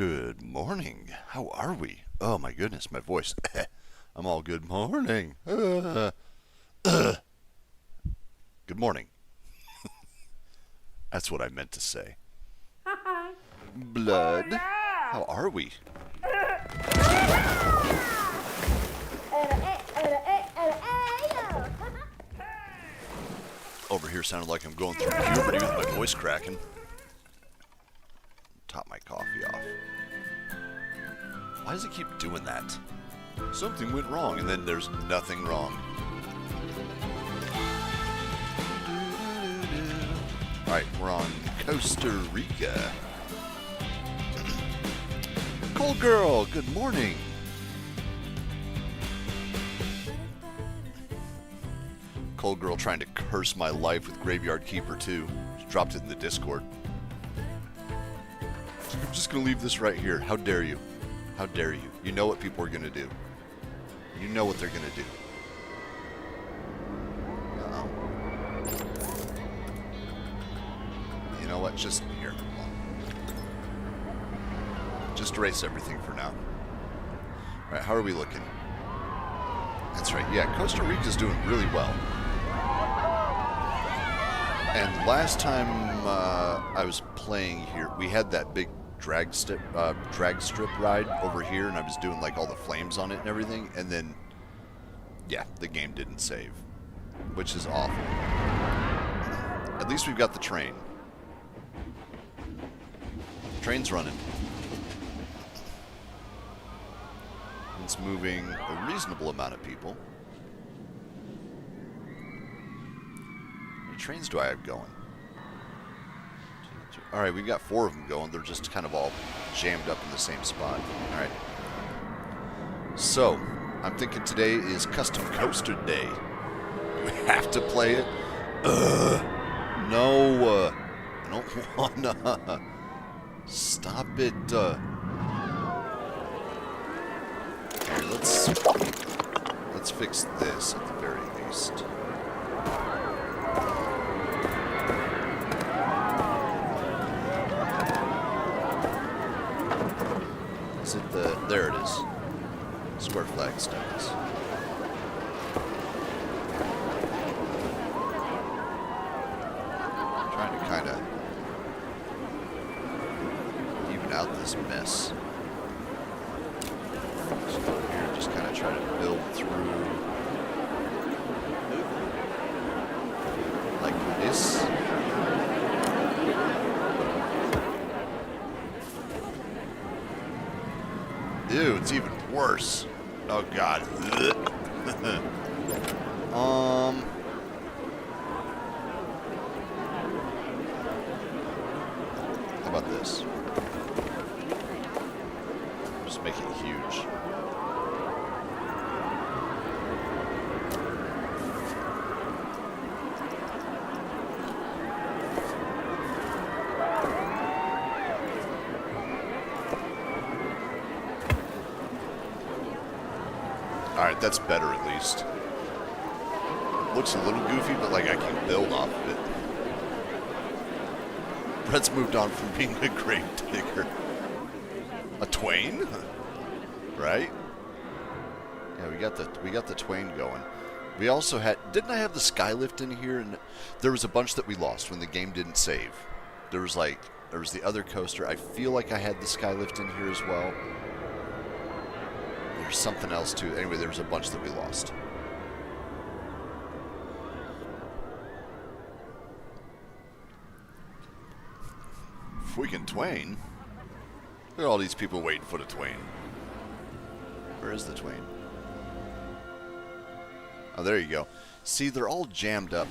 Good morning. How are we? Oh my goodness, my voice. I'm all good morning. Good morning. That's what I meant to say. Blood. Oh, yeah. How are we? Over here sounded like I'm going through puberty with my voice cracking. Top my coffee off. Why does it keep doing that? Something went wrong, and then there's nothing wrong. Alright, we're on Costa Rica. Cold girl, good morning. Cold girl trying to curse my life with Graveyard Keeper 2. She dropped it in the Discord. I'm just going to leave this right here. How dare you? How dare you? You know what people are going to do. You know what they're going to do. Uh-oh. You know what? Just here. Come on. Just erase everything for now. Alright, how are we looking? That's right. Yeah, Costa Rica's doing really well. And last time I was playing here, we had that big drag strip ride over here, and I was doing like all the flames on it and everything, and then, yeah, the game didn't save, which is awful. At least we've got the train. Train's running. It's moving a reasonable amount of people. How many trains do I have going? Alright, we've got 4 of them going. They're just kind of all jammed up in the same spot. Alright. So, I'm thinking today is Custom Coaster Day. Do we have to play it? No. I don't wanna. Stop it. Here, let's fix this at the very least. Is it the... There it is. Square flagstones. Trying to kind of even out this mess. So here, just kind of try to build through like this. Ew, it's even worse. Oh god. How about this? Just make it huge. Alright, that's better at least. Looks a little goofy, but like I can build off of it. Brett's moved on from being a grave digger. A Twain? Right? Yeah, we got the Twain going. We also had... Didn't I have the Skylift in here? And there was a bunch that we lost when the game didn't save. There was the other coaster. I feel like I had the Skylift in here as well. There's something else too. Anyway, there was a bunch that we lost. Freaking Twain. Look at all these people waiting for the Twain. Where is the Twain? Oh, there you go. See, they're all jammed up.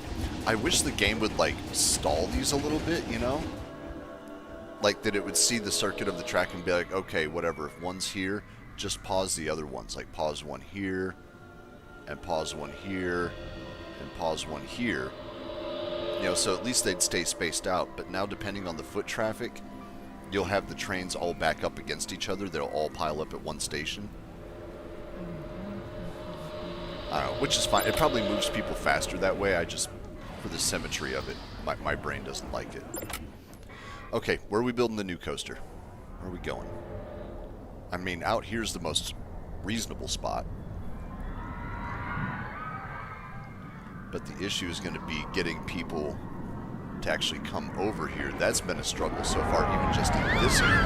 I wish the game would, like, stall these a little bit, you know? Like, that it would see the circuit of the track and be like, okay, whatever, if one's here, just pause the other ones. Like, pause one here, and pause one here, and pause one here. You know, so at least they'd stay spaced out. But now, depending on the foot traffic, you'll have the trains all back up against each other. They'll all pile up at one station. Which is fine. It probably moves people faster that way. I just, for the symmetry of it, my brain doesn't like it. Okay, where are we building the new coaster? Where are we going? I mean, out here's the most reasonable spot. But the issue is going to be getting people to actually come over here. That's been a struggle so far, even just in this area.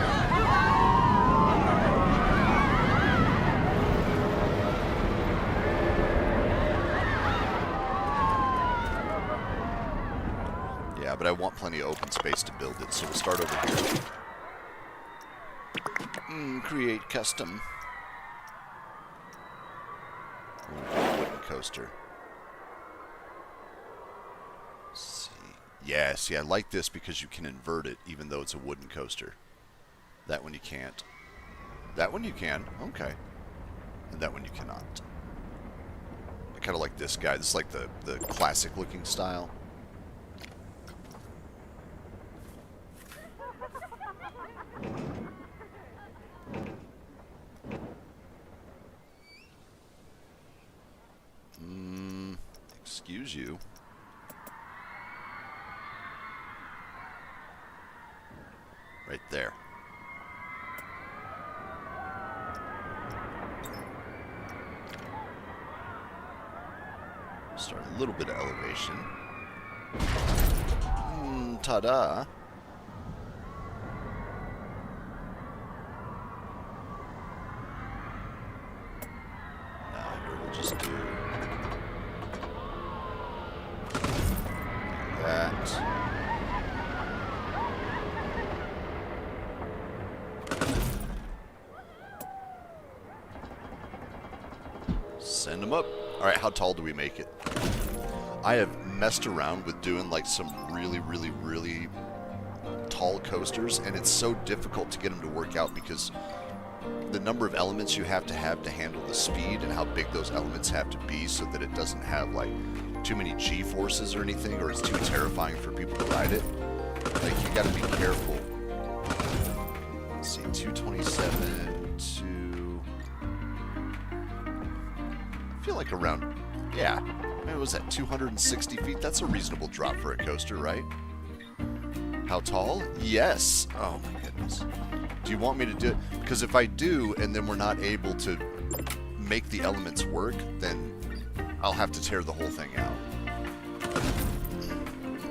Yeah, but I want plenty of open space to build it, so we'll start over here. Create custom. Wooden coaster. Let's see. Yeah, see, I like this because you can invert it even though it's a wooden coaster. That one you can't. That one you can. Okay. And that one you cannot. I kind of like this guy. This is like the classic looking style. Excuse you. Right there. Start a little bit of elevation. Ta-da! Now here we'll just do that. Send them up. Alright, how tall do we make it? I have messed around with doing like some really, really, really tall coasters, and it's so difficult to get them to work out because the number of elements you have to handle the speed and how big those elements have to be so that it doesn't have like too many G-forces or anything, or it's too terrifying for people to ride it. Like, you gotta be careful. Let's see, 227 to... I feel like around... Yeah. What was that, 260 feet? That's a reasonable drop for a coaster, right? How tall? Yes. Oh my goodness. Do you want me to do it? Because if I do, and then we're not able to make the elements work, then I'll have to tear the whole thing out.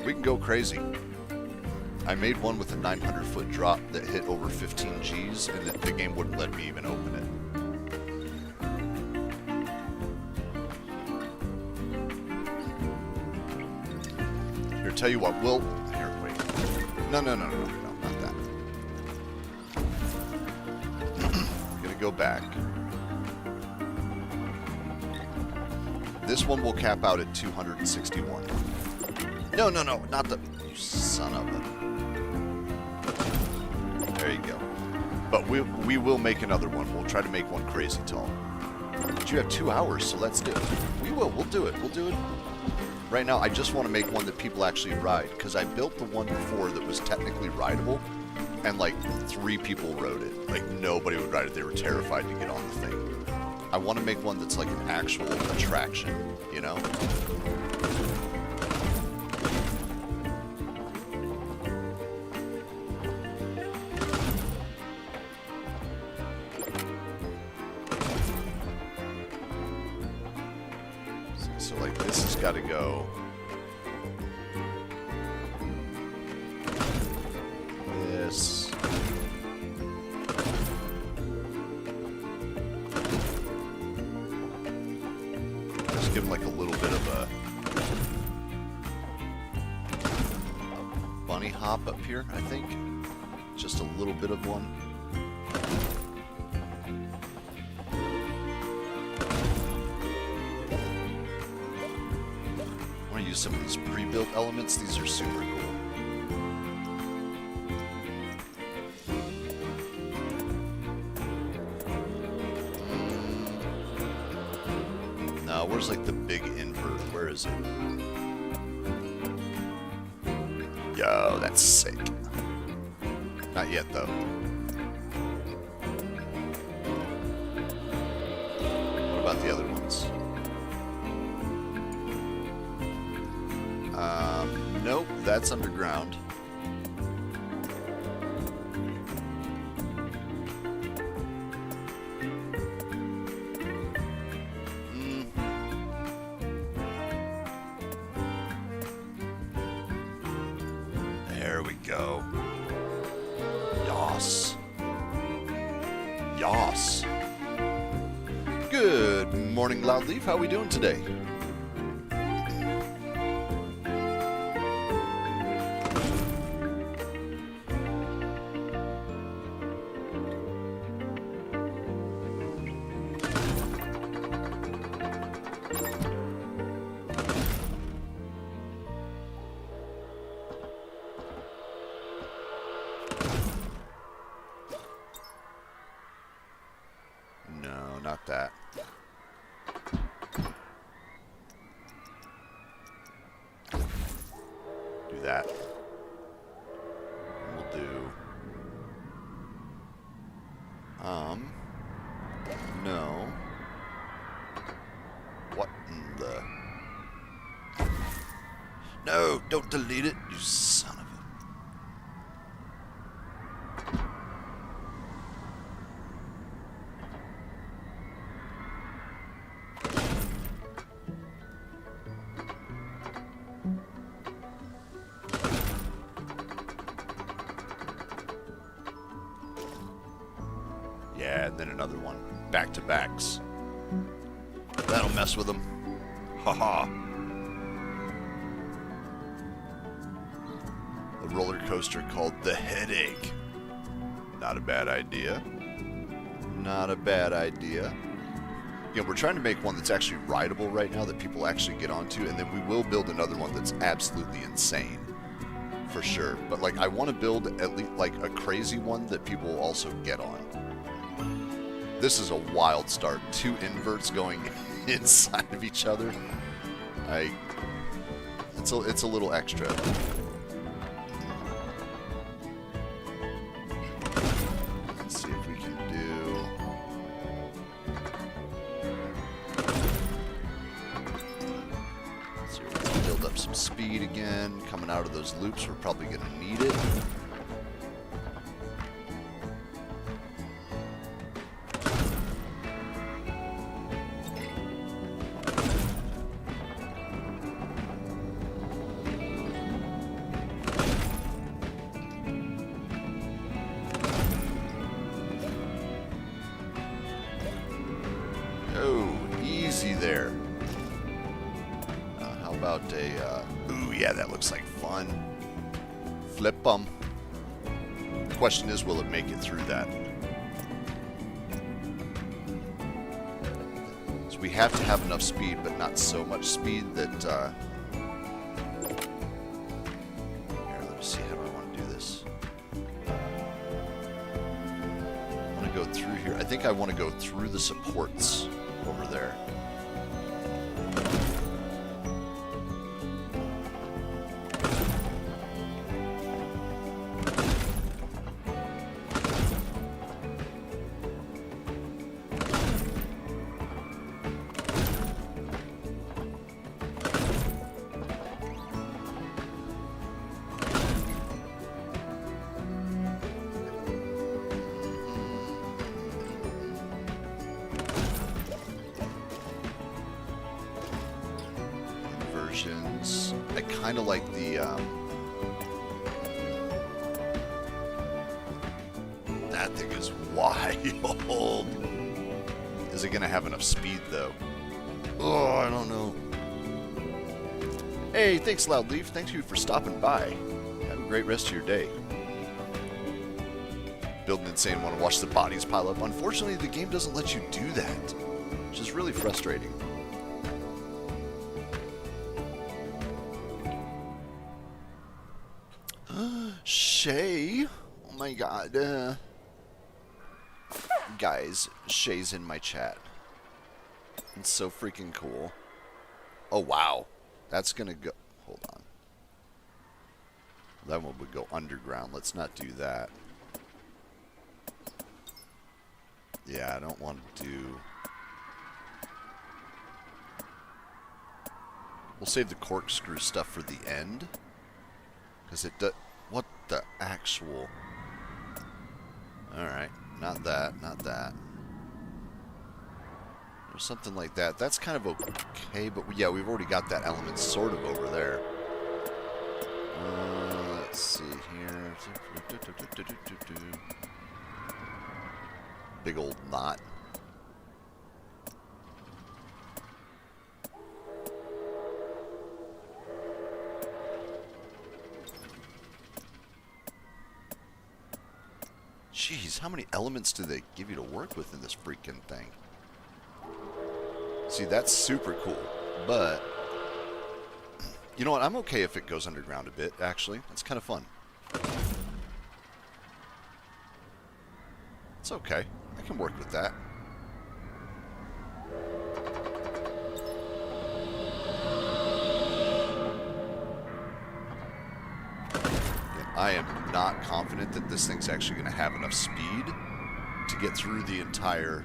We can go crazy. I made one with a 900-foot drop that hit over 15 Gs, and the game wouldn't let me even open it. Here, tell you what, we'll... Here, wait. No, not that. We're gonna go back. This one will cap out at 261. No, not the... You son of a... There you go. But we will make another one. We'll try to make one crazy tall. But you have 2 hours, so let's do it. We'll do it. We'll do it. Right now, I just want to make one that people actually ride, because I built the one before that was technically rideable, and like 3 people rode it. Like, nobody would ride it. They were terrified to get on the thing. I want to make one that's like an actual attraction, you know? So like this has got to go this. Just give them like a little bit of a bunny hop up here, I think. Just a little bit of one. I want to use some of these pre-built elements. These are super cool. Now, where's like the big invert? Where is it? Yo, that's sick. Not yet, though. What about the other ones? Nope, that's underground. go. Yas. Yas. Good morning, Loudleaf. How are we doing today? No, not that. Do that. We'll do... No. What in the... No, don't delete it, you son of a... Yeah, and then another one. Back-to-backs. That'll mess with them. Haha. A roller coaster called the Headache. Not a bad idea. Not a bad idea. You know, we're trying to make one that's actually rideable right now that people actually get onto, and then we will build another one that's absolutely insane. For sure. But, like, I want to build at least, like, a crazy one that people will also get on. This is a wild start. 2 inverts going inside of each other. It's a little extra. Let's see if we can do... Let's see if we can build up some speed again. Coming out of those loops, we're probably going to need it. There. How about a... ooh, yeah, that looks like fun. Flip them. The question is, will it make it through that? So we have to have enough speed, but not so much speed that... Here, let me see. How do I want to do this? I want to go through here. I think I want to go through the supports over there. I kind of like the that thing is wild. Is it gonna have enough speed though? Oh, I don't know. Hey, thanks Loudleaf. Thank you for stopping by. Have a great rest of your day. Build an insane one to watch the bodies pile up. Unfortunately, the game doesn't let you do that, which is really frustrating. Shay, oh my god, guys, Shay's in my chat. It's so freaking cool. Oh wow, that's gonna go, hold on. That one would go underground, let's not do that. Yeah, I don't want to do... We'll save the corkscrew stuff for the end. Because it does... What the actual... Alright, not that, not that. Or something like that. That's kind of okay, but yeah, we've already got that element sort of over there. Let's see here. Big old knot. Jeez, how many elements do they give you to work with in this freaking thing? See, that's super cool, but you know what? I'm okay if it goes underground a bit, actually. That's kind of fun. It's okay. I can work with that. I am not confident that this thing's actually going to have enough speed to get through the entire...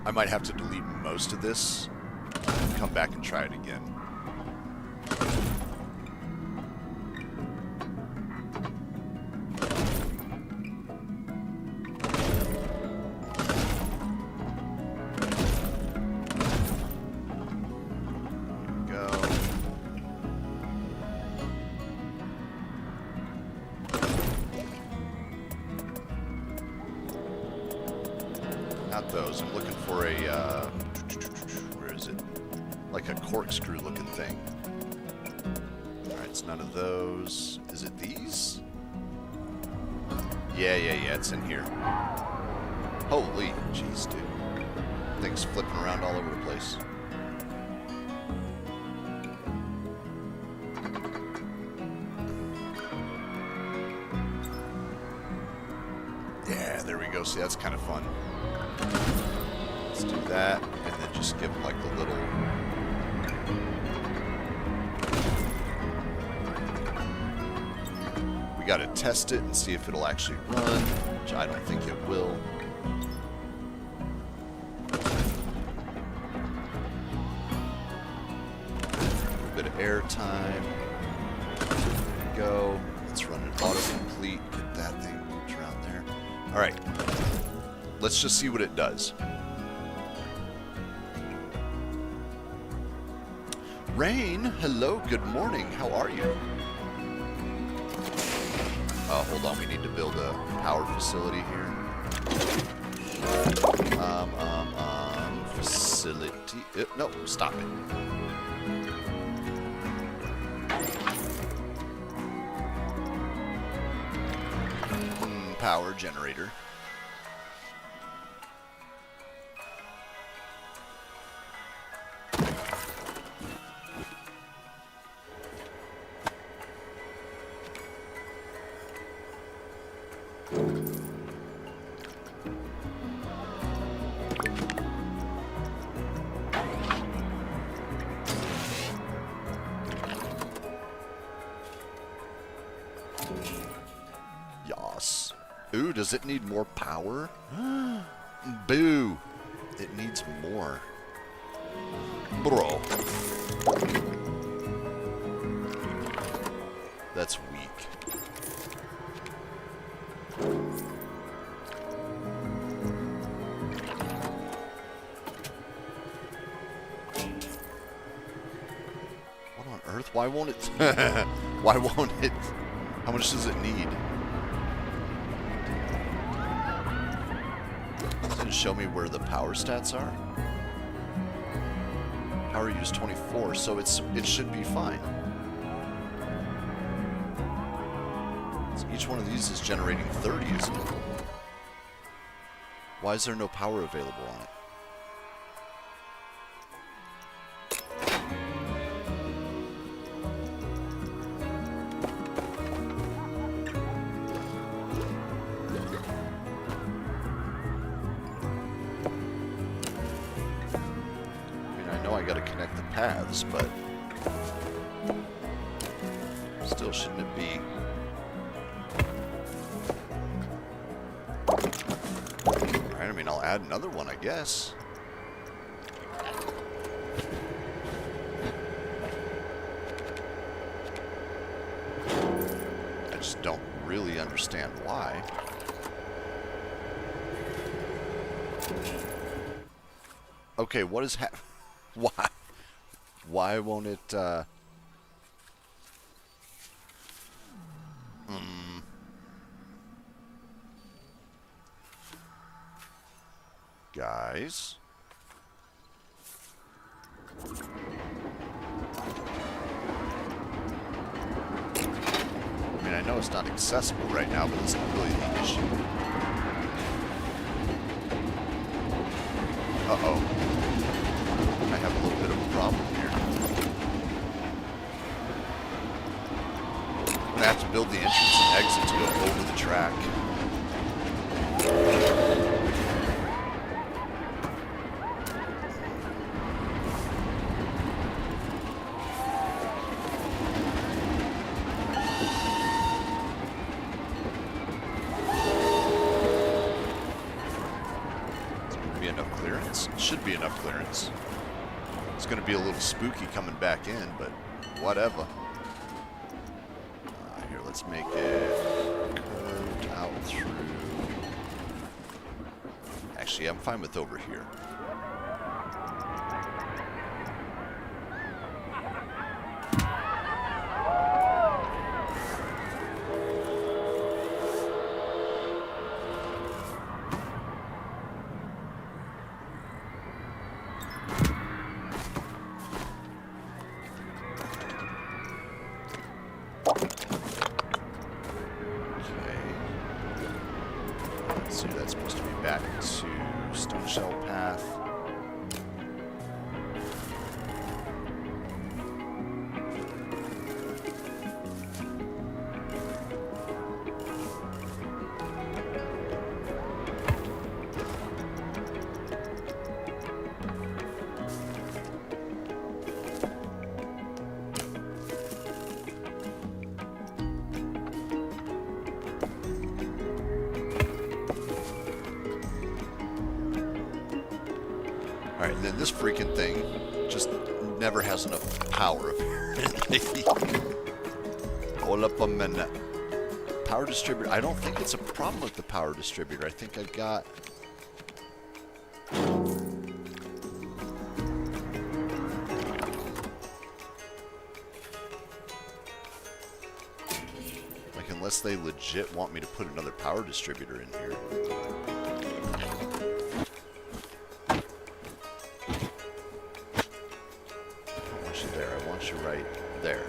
I might have to delete most of this and come back and try it again. Not those. I'm looking for a, where is it? Like a corkscrew looking thing. Alright, it's none of those. Is it these? Yeah, it's in here. Holy jeez, dude. Thing's flipping around all over the place. Yeah, there we go. See, that's kind of fun. Let's do that, and then just give them like a little... We gotta test it and see if it'll actually run, which I don't think it will. A bit of air time. There we go. Let's run an autocomplete. Get that thing moved around there. Alright. Let's just see what it does. Rain, hello, good morning. How are you? Hold on, we need to build a power facility here. Facility. No, stop it. Power generator. Yas. Ooh, does it need more power? Boo. It needs more. Bro. That's weak. What on earth? Why won't it? Why won't it? How much does it need? Does it show me where the power stats are? Power use 24, so it should be fine. So each one of these is generating 30, isn't it? Why is there no power available on it? I gotta connect the paths, but still shouldn't it be? Alright, I mean, I'll add another one, I guess. I just don't really understand why. Okay, what is happening? Why won't it, guys. I mean, I know it's not accessible right now, but it's not really the issue. Uh-oh. I have a little bit of a problem here. I'm gonna have to build the entrance and exit to go over the track. Should be enough clearance. It's going to be a little spooky coming back in, but whatever. Here, let's make it curved out through. Actually, I'm fine with over here. Alright, then this freaking thing just never has enough power, apparently. Hold up a minute. Power distributor. I don't think it's a problem with the power distributor. I think I've got... Like, unless they legit want me to put another power distributor in here. Right there.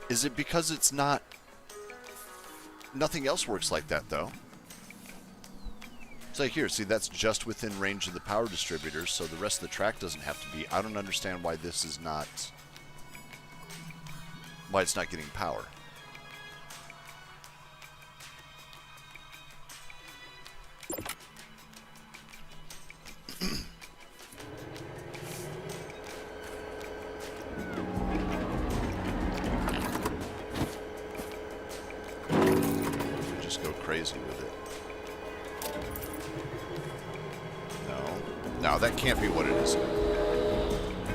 Is it because it's not... Nothing else works like that, though. It's like here, see, that's just within range of the power distributor, so the rest of the track doesn't have to be. I don't understand why this is not... Why it's not getting power. Crazy with it. No, that can't be what it is.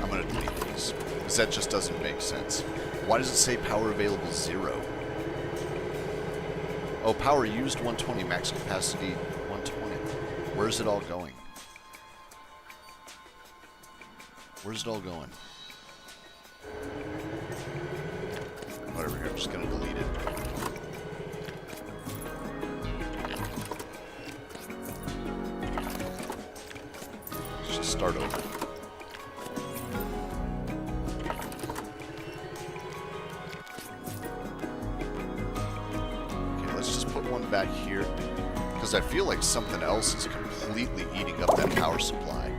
I'm going to delete these, because that just doesn't make sense. Why does it say power available 0? Oh, power used 120, max capacity 120. Where's it all going? Where's it all going? Whatever, here, I'm just going to delete it. Start over. Okay, let's just put one back here, because I feel like something else is completely eating up that power supply.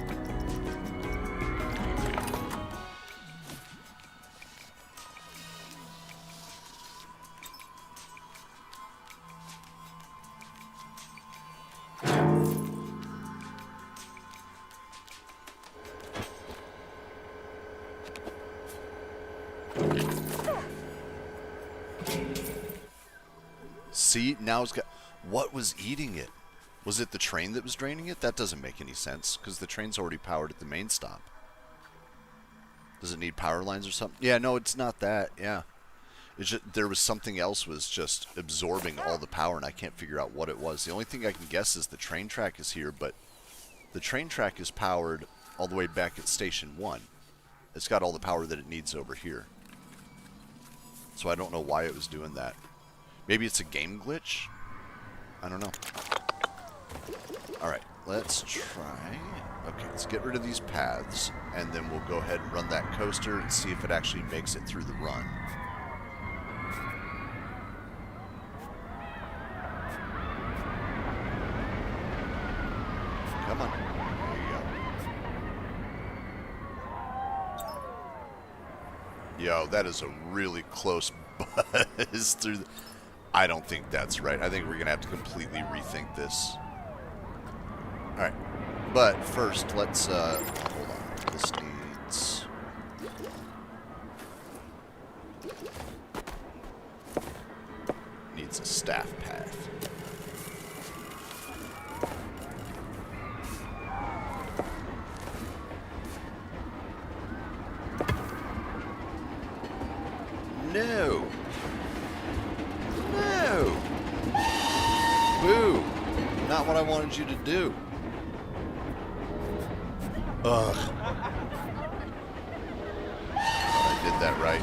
See, now it's got... What was eating it? Was it the train that was draining it? That doesn't make any sense, because the train's already powered at the main stop. Does it need power lines or something? Yeah, no, it's not that. Yeah. It's just, there was something else was just absorbing all the power, and I can't figure out what it was. The only thing I can guess is the train track is here, but the train track is powered all the way back at Station 1. It's got all the power that it needs over here. So I don't know why it was doing that. Maybe it's a game glitch? I don't know. Alright, let's try... Okay, let's get rid of these paths, and then we'll go ahead and run that coaster and see if it actually makes it through the run. Come on. There you go. Yo, that is a really close buzz through the... I don't think that's right. I think we're going to have to completely rethink this. Alright. But first, let's, hold on. This needs a staff path. No! No! Boo! Not what I wanted you to do. Ugh. I did that right.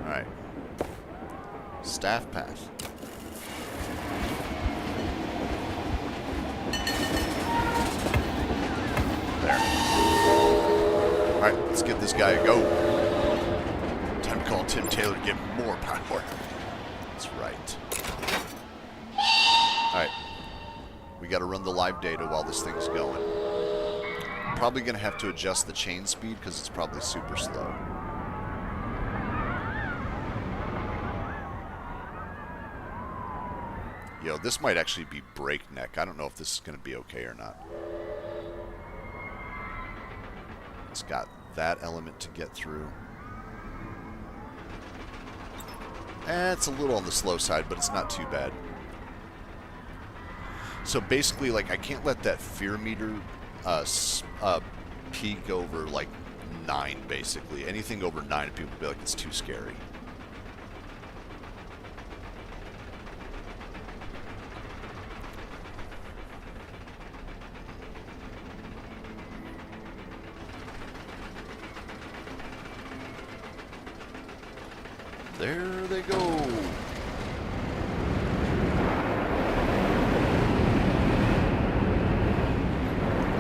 Alright. Staff path. There. Alright, let's give this guy a go. Time to call Tim Taylor to get more power. That's right. Alright. We got to run the live data while this thing's going. Probably going to have to adjust the chain speed because it's probably super slow. Yo, this might actually be breakneck. I don't know if this is going to be okay or not. It's got that element to get through. It's a little on the slow side, but it's not too bad. So basically, like, I can't let that fear meter peak over, like, 9, basically. Anything over 9, people will be like, it's too scary. There they go.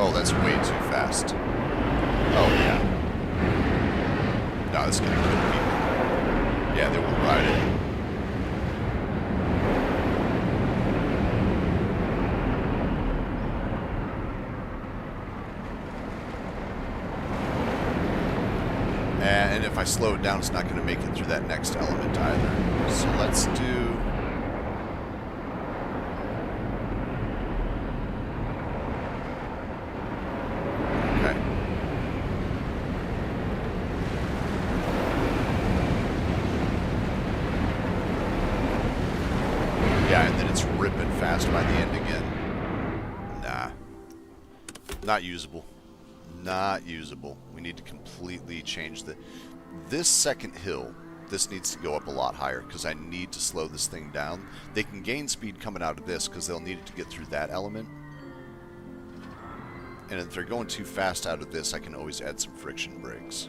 Oh, that's way too fast. Oh, yeah. No, this is going to kill people. Yeah, they won't ride it. And if I slow it down, it's not going to make it through that next element either. So let's do... Yeah, and then it's ripping fast by the end again. Nah. Not usable. Not usable. We need to completely change the... This second hill, this needs to go up a lot higher because I need to slow this thing down. They can gain speed coming out of this because they'll need it to get through that element. And if they're going too fast out of this, I can always add some friction brakes.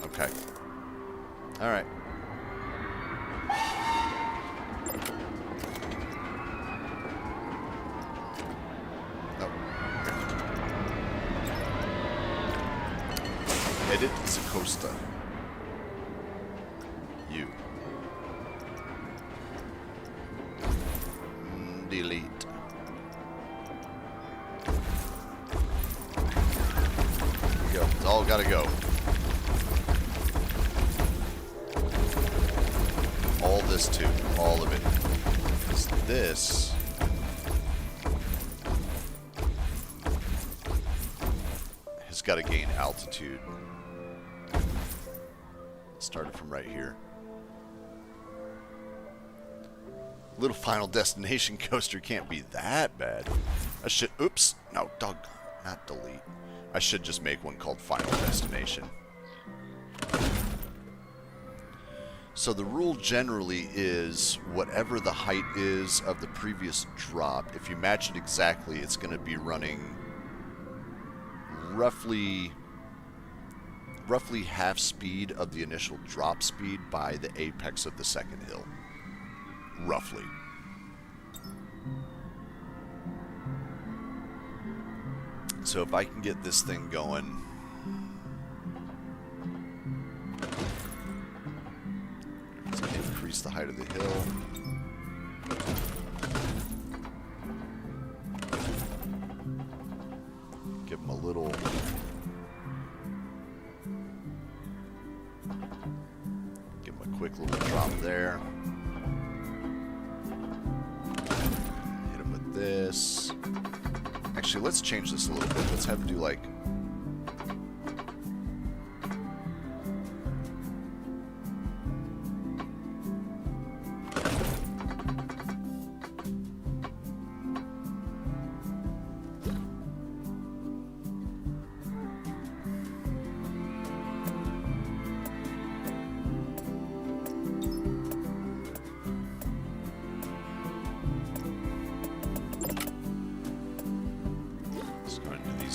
Okay. Alright. Edit Zacosta. You. Delete. There we go. It's all gotta go. All this too. All of it. Because this... has got to gain altitude. Started from right here. Little Final Destination coaster can't be that bad. I should... Oops. No, dog. Not delete. I should just make one called Final Destination. So the rule generally is whatever the height is of the previous drop, if you match it exactly, it's going to be running roughly half speed of the initial drop speed by the apex of the second hill. Roughly. So if I can get this thing going, let's increase the height of the hill. Give them a little... Give them a quick little drop there. Hit them with this. Actually, let's change this a little bit. Let's have him do like...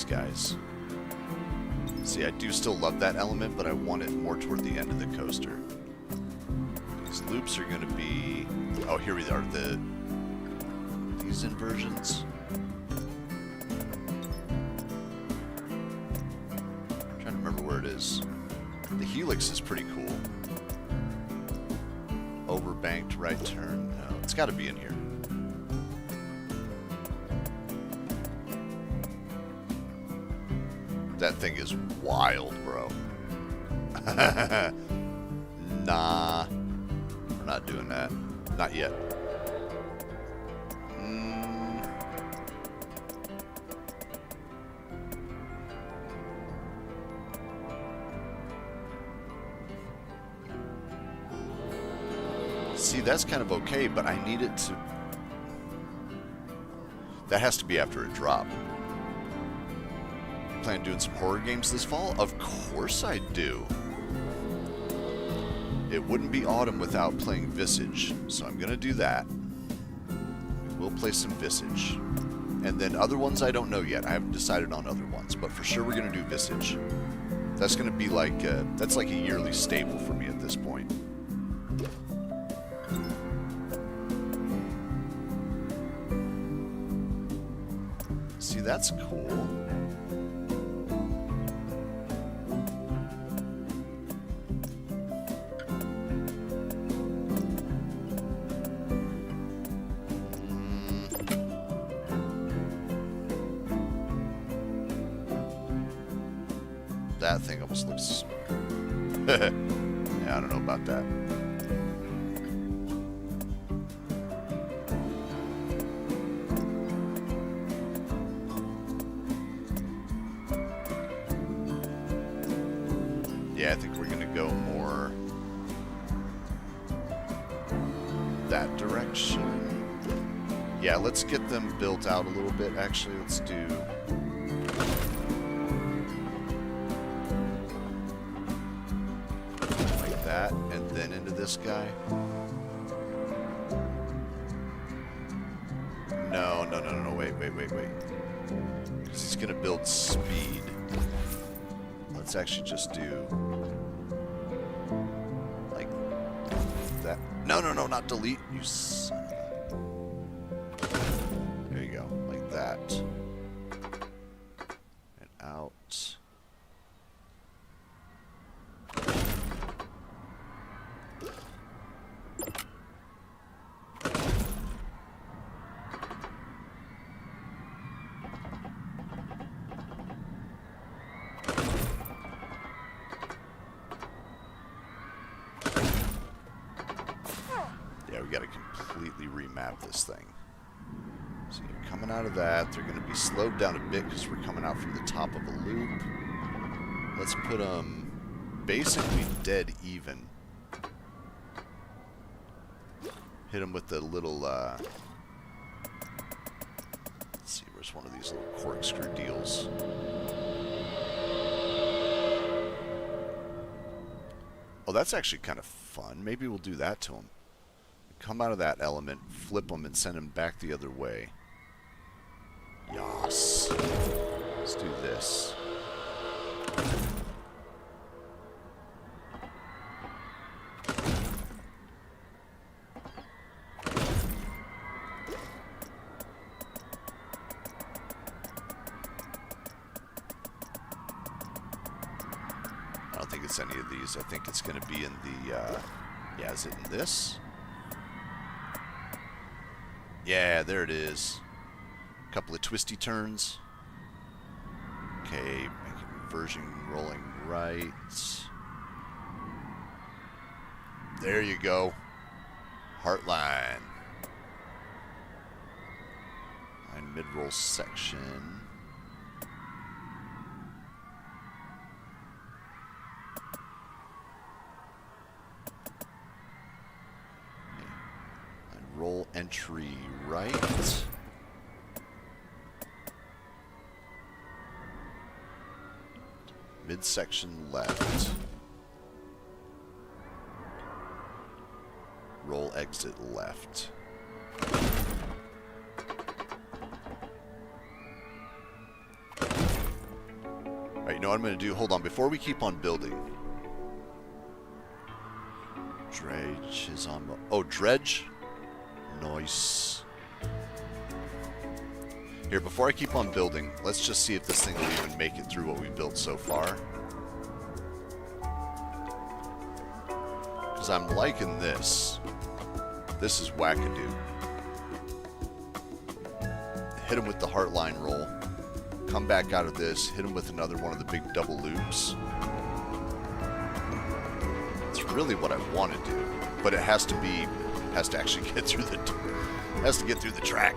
guys. See, I do still love that element, but I want it more toward the end of the coaster. These loops are going to be... Oh, here we are. These inversions. I'm trying to remember where it is. The helix is pretty cool. Overbanked right turn. No, it's got to be in here. That thing is wild, bro. Nah. We're not doing that. Not yet. See, that's kind of okay, but I need it to... That has to be after a drop. Plan on doing some horror games this fall? Of course I do. It wouldn't be autumn without playing Visage, so I'm gonna do that. We'll play some Visage. And then other ones I don't know yet. I haven't decided on other ones, but for sure we're gonna do Visage. That's gonna be like, that's like a yearly staple for me at this point. See, that's cool. That thing almost looks... Yeah, I don't know about that. Yeah, I think we're gonna go more that direction. Yeah, let's get them built out a little bit. Actually, let's do... that, and then into this guy. No, wait. Because he's gonna build speed. Let's actually just do like that. No, not delete, you son of a... There you go, like that. And out. We got to completely remap this thing. So you're coming out of that. They're going to be slowed down a bit because we're coming out from the top of a loop. Let's put them basically dead even. Hit them with the little... let's see, where's one of these little corkscrew deals? Oh, that's actually kind of fun. Maybe we'll do that to them. Come out of that element, flip them, and send them back the other way. Yas. Let's do this. think it's any of these. I think it's going to be in the, yeah, is it in this? Yeah, there it is. A couple of twisty turns. Okay, inversion rolling right. There you go. Heartline. And mid-roll section. Roll entry right. Midsection left. Roll exit left. Alright, you know what I'm going to do? Hold on, before we keep on building. Dredge is on... Oh, dredge? Nice. Here, before I keep on building, let's just see if this thing will even make it through what we built so far. Because I'm liking this. This is wackadoo. Hit him with the heartline roll. Come back out of this. Hit him with another one of the big double loops. It's really what I want to do. But it has to be... has to actually get through the... has to get through the track.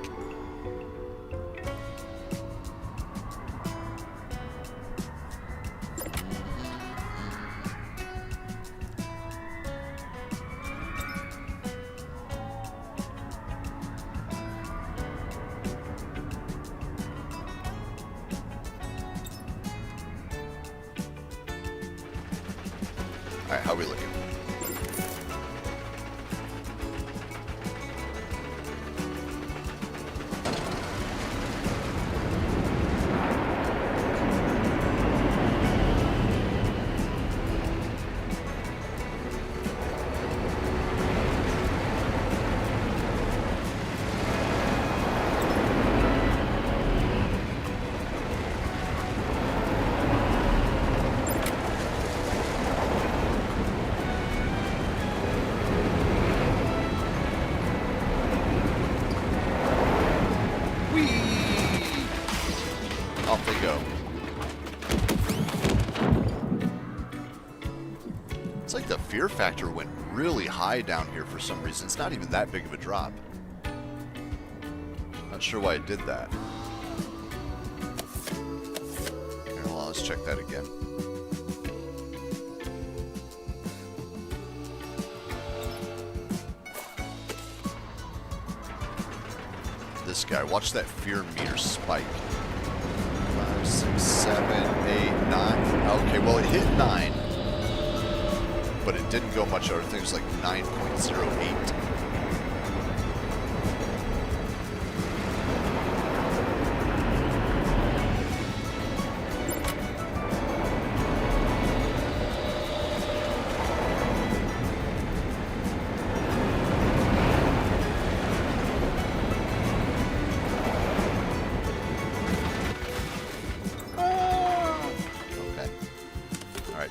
Alright, how are we looking? Off they go. It's like the fear factor went really high down here for some reason. It's not even that big of a drop. Not sure why it did that. Here, hold on, let's check that again. This guy, watch that fear meter spike. 5, 6, 7, 8, 9. Okay, well it hit 9. But it didn't go much over. I think it was like 9.08.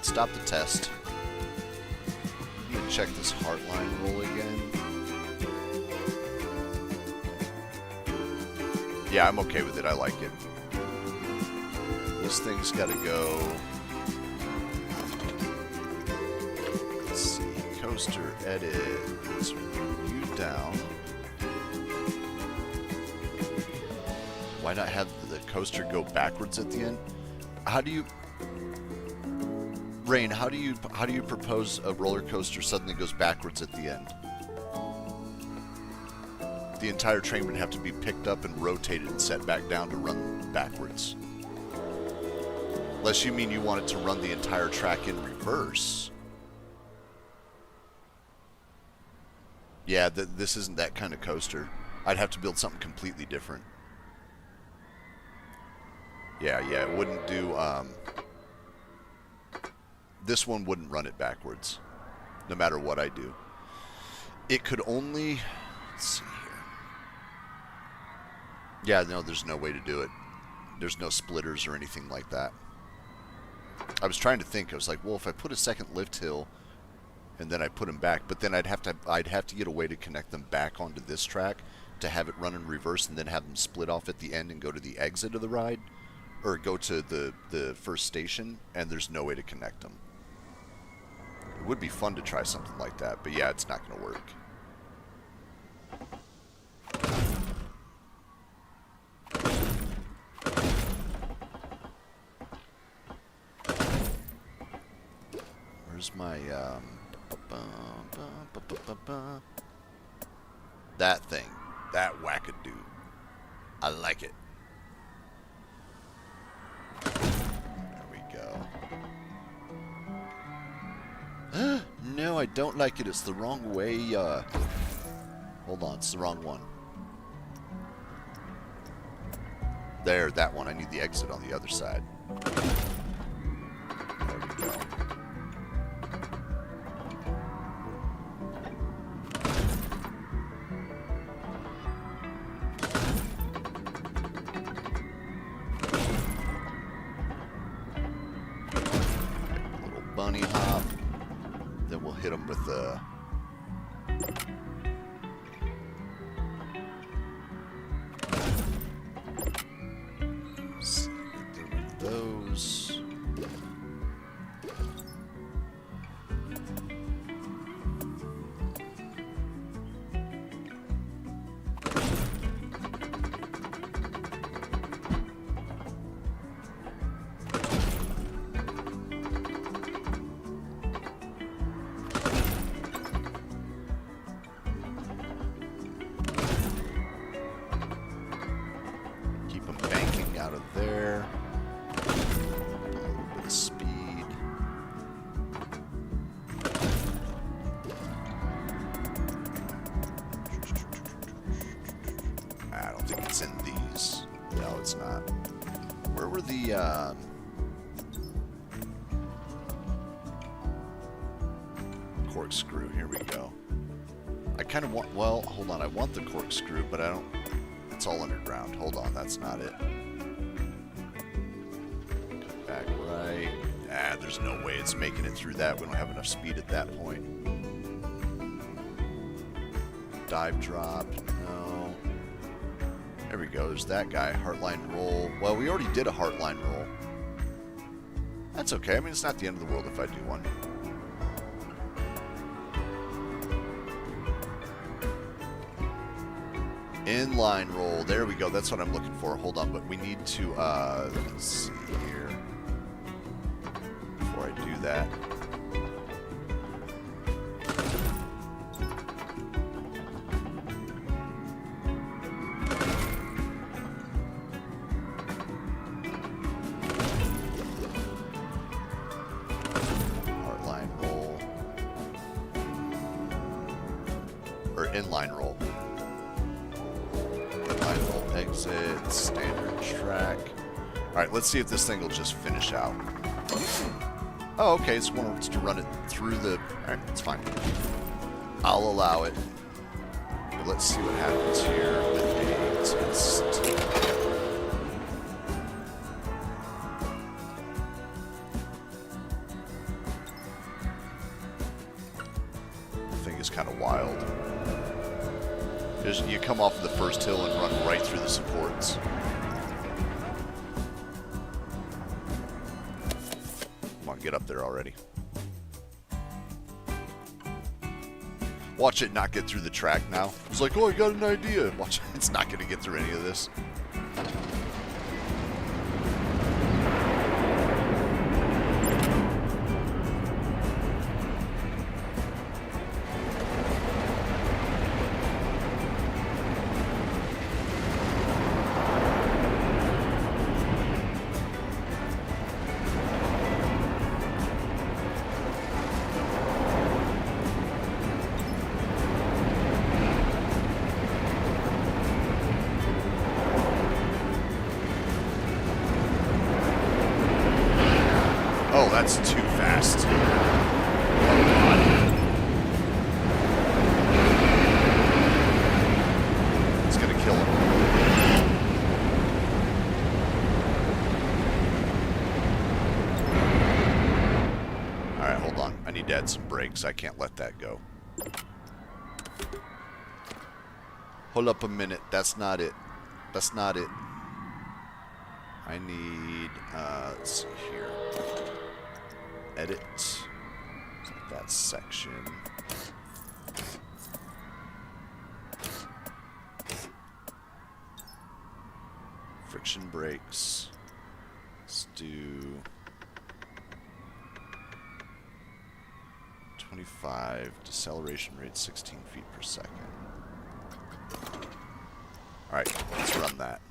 Stop the test. I'm gonna check this heartline roll again. Yeah, I'm okay with it. I like it. This thing's gotta go. Let's see. Coaster edit. Let's you down. Why not have the coaster go backwards at the end? How do you... Rain, how do you propose a roller coaster suddenly goes backwards at the end? The entire train would have to be picked up and rotated and set back down to run backwards. Unless you mean you want it to run the entire track in reverse. Yeah, this isn't that kind of coaster. I'd have to build something completely different. Yeah, it wouldn't do... This one wouldn't run it backwards, no matter what I do. It could only... Let's see here. Yeah, no, there's no way to do it. There's no splitters or anything like that. I was trying to think. I was like, well, if I put a second lift hill and then I put them back, but then I'd have to get a way to connect them back onto this track to have it run in reverse and then have them split off at the end and go to the exit of the ride or go to the first station, and there's no way to connect them. It would be fun to try something like that, but yeah, it's not going to work. Where's my, that thing. That wackadoo. I like it. There we go. No, I don't like it. It's the wrong way. Hold on, it's the wrong one. There, that one. I need the exit on the other side. There we go. Little bunny hop. Then we'll hit them with the... those. Keep them banking out of there. Speed. I don't think it's in these. No, it's not. Where were the corkscrew? Here we go. I kind of want, well, hold on. I want the corkscrew, but I don't, it's all underground. Hold on, that's not it. Back right. Ah, there's no way it's making it through that. We don't have enough speed at that point. Dive drop. No. There we go. There's that guy. Heartline roll. Well, we already did a heartline roll. That's okay. I mean, it's not the end of the world if I do one. Inline roll. There we go. That's what I'm looking for. Hold on, but we need to, let's see here. Before I do that. Heartline roll. Or inline roll. Exit, standard track. Alright, let's see if this thing will just finish out. Oh, okay, it's one to run it through the... Alright, it's fine. I'll allow it. But let's see what happens here with a test. The thing is kind of wild. You come off of the first hill and run right through the supports. Come on, get up there already. Watch it not get through the track now. It's like, oh, I got an idea. Watch, it's not going to get through any of this. Oh, that's too fast. Oh, God. It's gonna kill him. need to add some brakes. I can't let that go. Hold up a minute. That's not it. That's not it. I need, let's see here. Edit that section. Friction brakes. Let's do 25. Deceleration rate 16 feet per second. Alright, let's run that.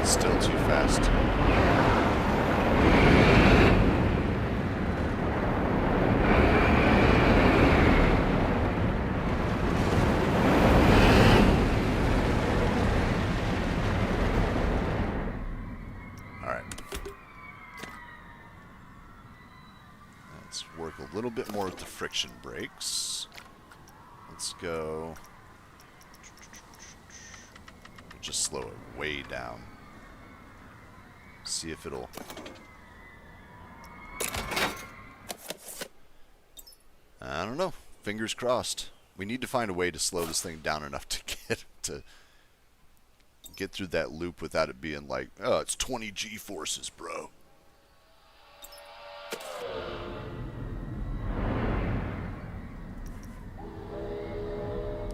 Still too fast. Alright. Let's work a little bit more with the friction brakes. Let's go. Just slow it way down. See if it'll... I don't know. Fingers crossed. We need to find a way to slow this thing down enough to get through that loop without it being like, oh, it's 20 G-forces, bro.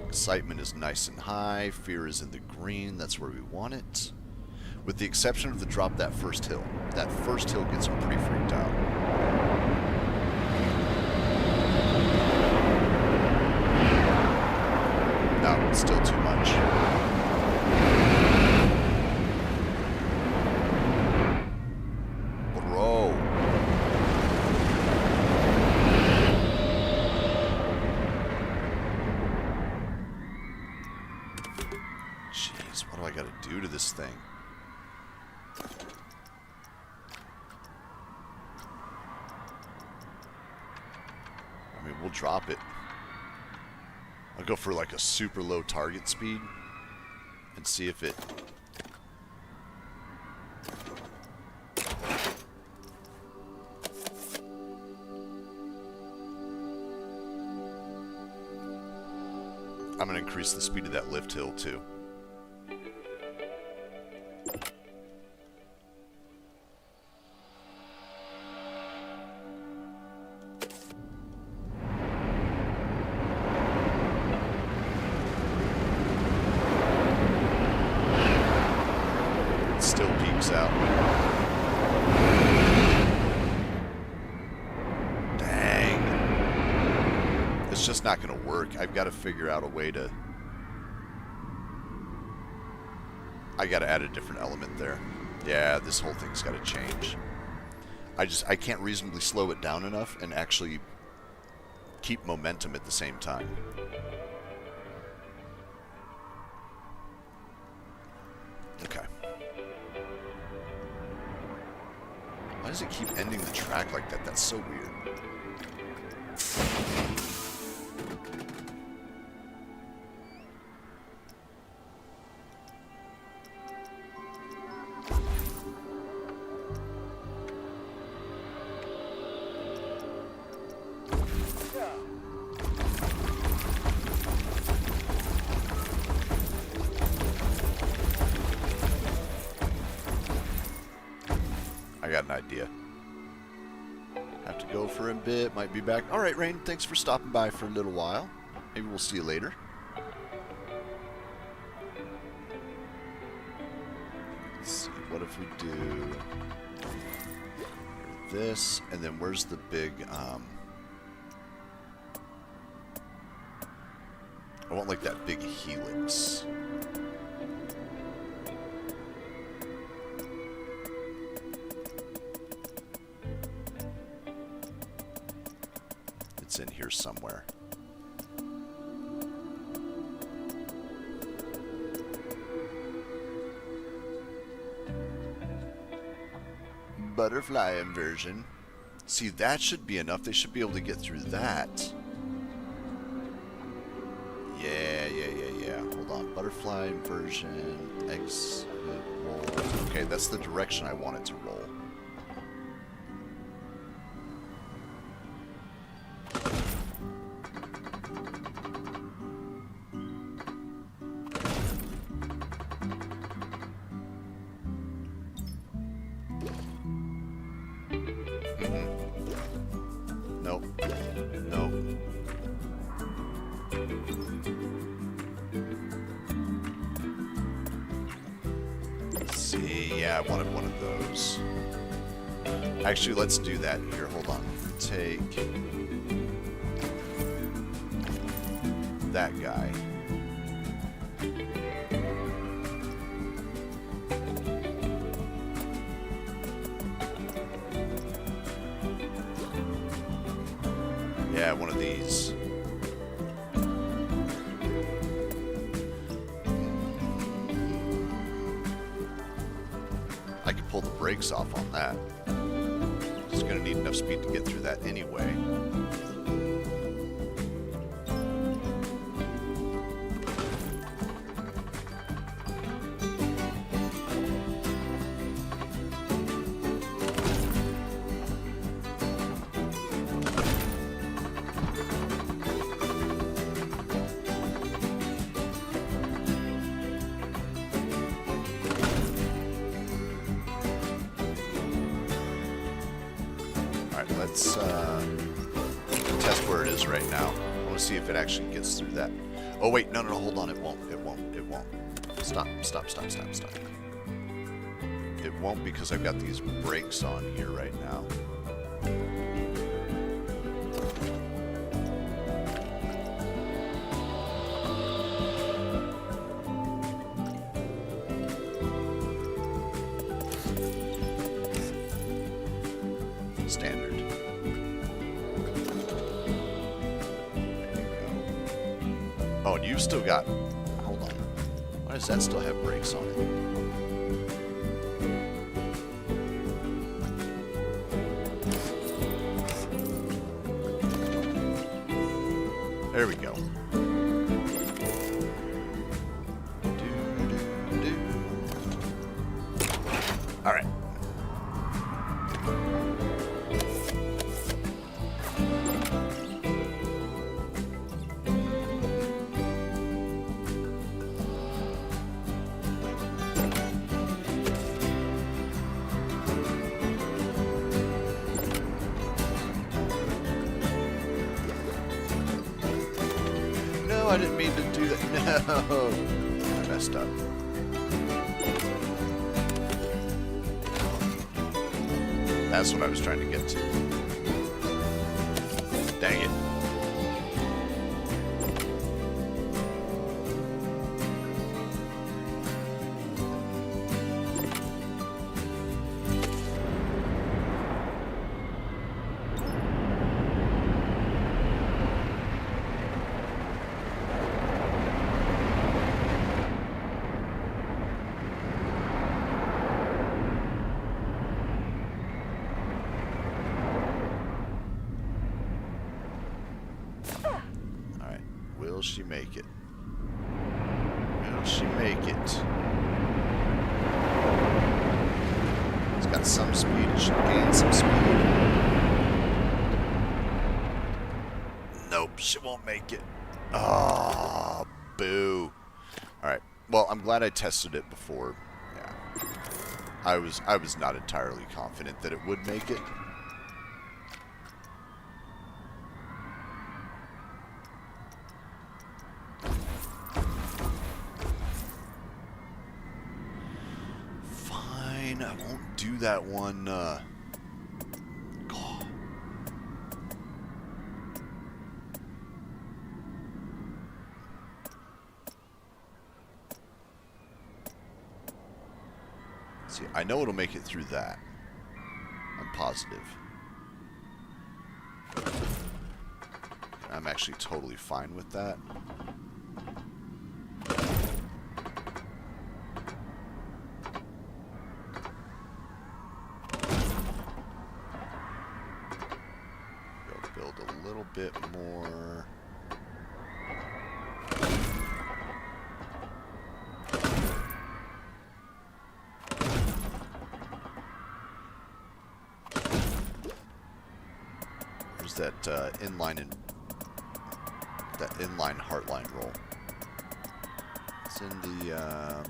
Excitement is nice and high. Fear is in the green. That's where we want it. With the exception of the drop that first hill. That first hill gets them pretty freaked out. No, it's still too much. Bro. Jeez, what do I gotta do to this thing? I mean, we'll drop it. I'll go for like a super low target speed and see if it... I'm going to increase the speed of that lift hill too. Still peaks out. Dang. It's just not going to work. I've got to figure out a way to... I got to add a different element there. Yeah, this whole thing's got to change. I can't reasonably slow it down enough and actually keep momentum at the same time. Okay. Why does it keep ending the track like that? That's so weird. I got an idea. Have to go for a bit. Might be back. All right, Rain. Thanks for stopping by for a little while. Maybe we'll see you later. Let's see. What if we do this, and then where's the big? I want like that big helix. It's in here somewhere. Butterfly inversion. See, that should be enough. They should be able to get through that. Yeah. Hold on. Butterfly inversion. Exit roll. Okay, that's the direction I want it to roll. Nope. Nope. See, yeah, I wanted one of those. Actually, let's do that. Here, hold on. Take that guy. Yeah, one of these. I could pull the brakes off on that. It's going to need enough speed to get through that anyway. Let's test where it is right now. I want to see if it actually gets through that. Oh wait, no, hold on, it won't. Stop. It won't because I've got these brakes on here right now. Standard. Oh, and you've still got... Hold on. Why does that still have brakes on it? There we go. All right. I didn't mean to do that. No. I messed up. That's what I was trying to get to. Dang it. Will she make it? Will she make it? It's got some speed. It should gain some speed. Nope, she won't make it. Oh, boo. Alright. Well, I'm glad I tested it before. Yeah. I was not entirely confident that it would make it. I won't do that one. See, I know it'll make it through that. I'm positive. I'm actually totally fine with that. Go build a little bit more. There's that inline heartline roll. It's in the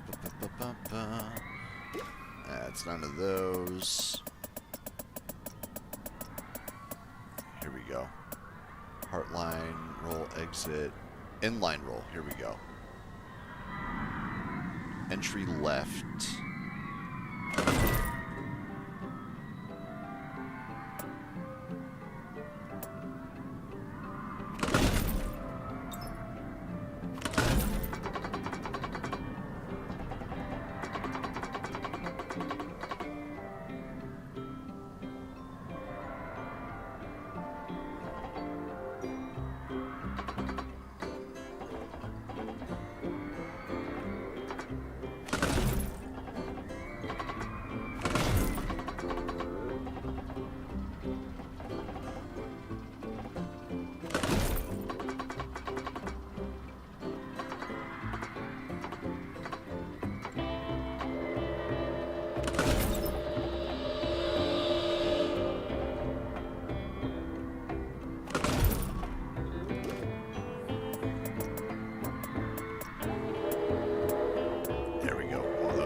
it's none of those. Here we go. Heartline roll, exit, inline roll. Here we go. Entry left.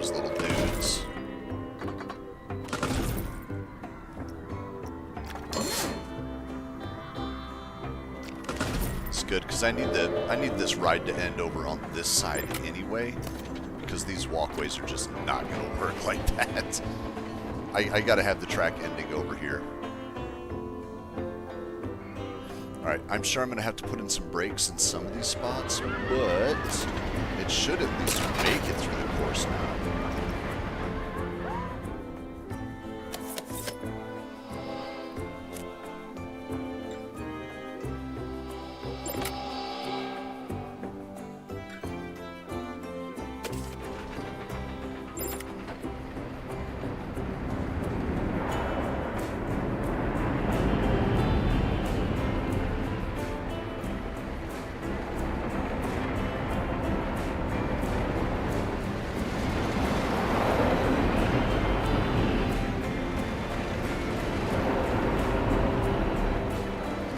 Little dudes. It's good because I need this ride to end over on this side anyway, because these walkways are just not going to work like that. I got to have the track ending over here. All right, I'm sure I'm going to have to put in some brakes in some of these spots, but it should at least make it through the course now.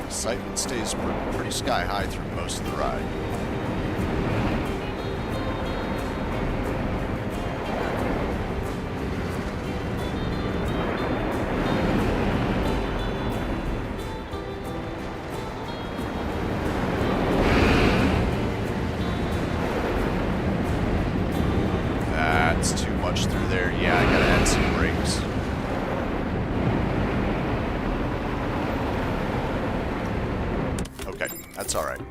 Excitement stays pretty sky high through most of the ride. That's too much through there. Yeah, I gotta add some brakes. Okay, that's alright.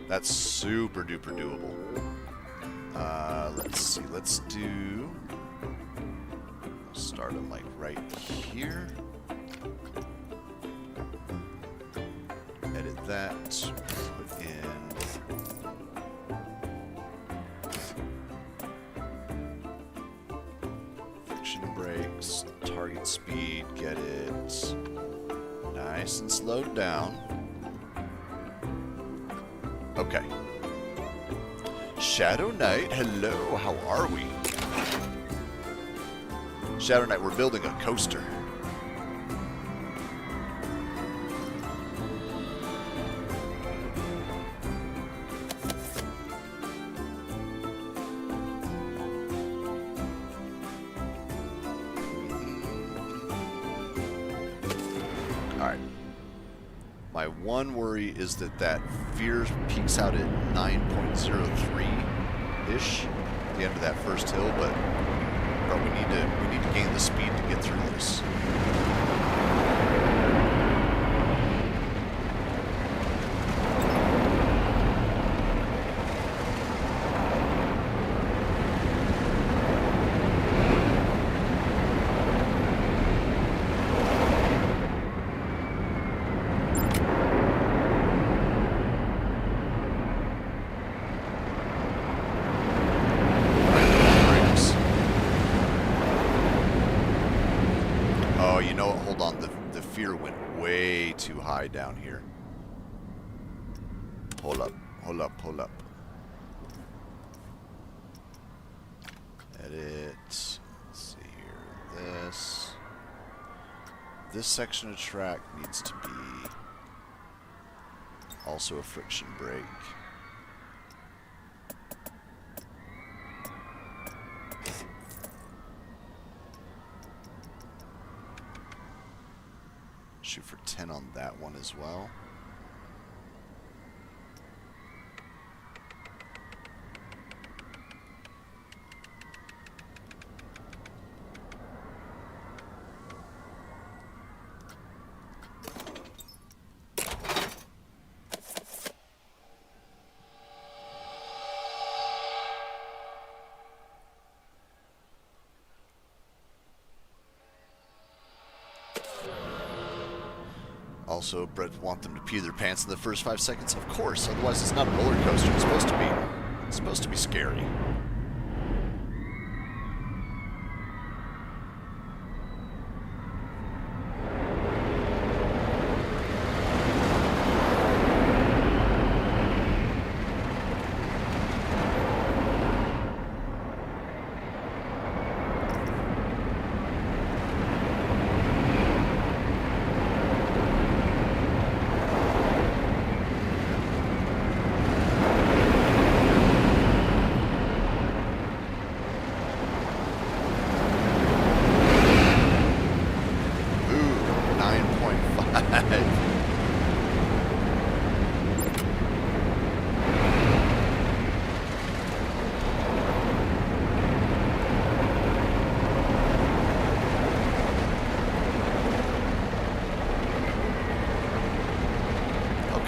That's super duper doable. Let's see, let's do... Start them like right here. Edit that. Put in... Friction brakes. Target speed, get it nice and slowed down. Okay. Shadow Knight, hello, how are we? Shadow Knight, we're building a coaster. Alright. My one worry is that fear peaks out at 9.03-ish at the end of that first hill, but we need to gain the speed to get through this. on, the fear went way too high down here. Hold up, hold up, hold up. Edit. Let's see here. This section of track needs to be also a friction brake. Shoot for 10 on that one as well. Also, Brett want them to pee their pants in the first 5 seconds, of course. Otherwise, it's not a roller coaster. It's supposed to be scary.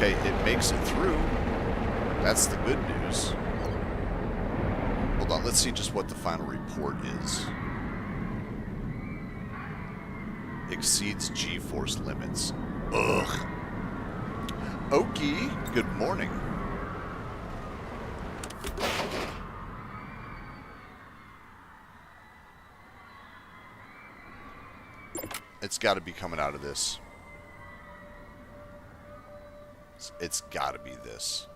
Okay, it makes it through. That's the good news. Hold on, let's see just what the final report is. Exceeds G-force limits. Ugh. Okie, good morning. It's got to be coming out of this. It's got to be this.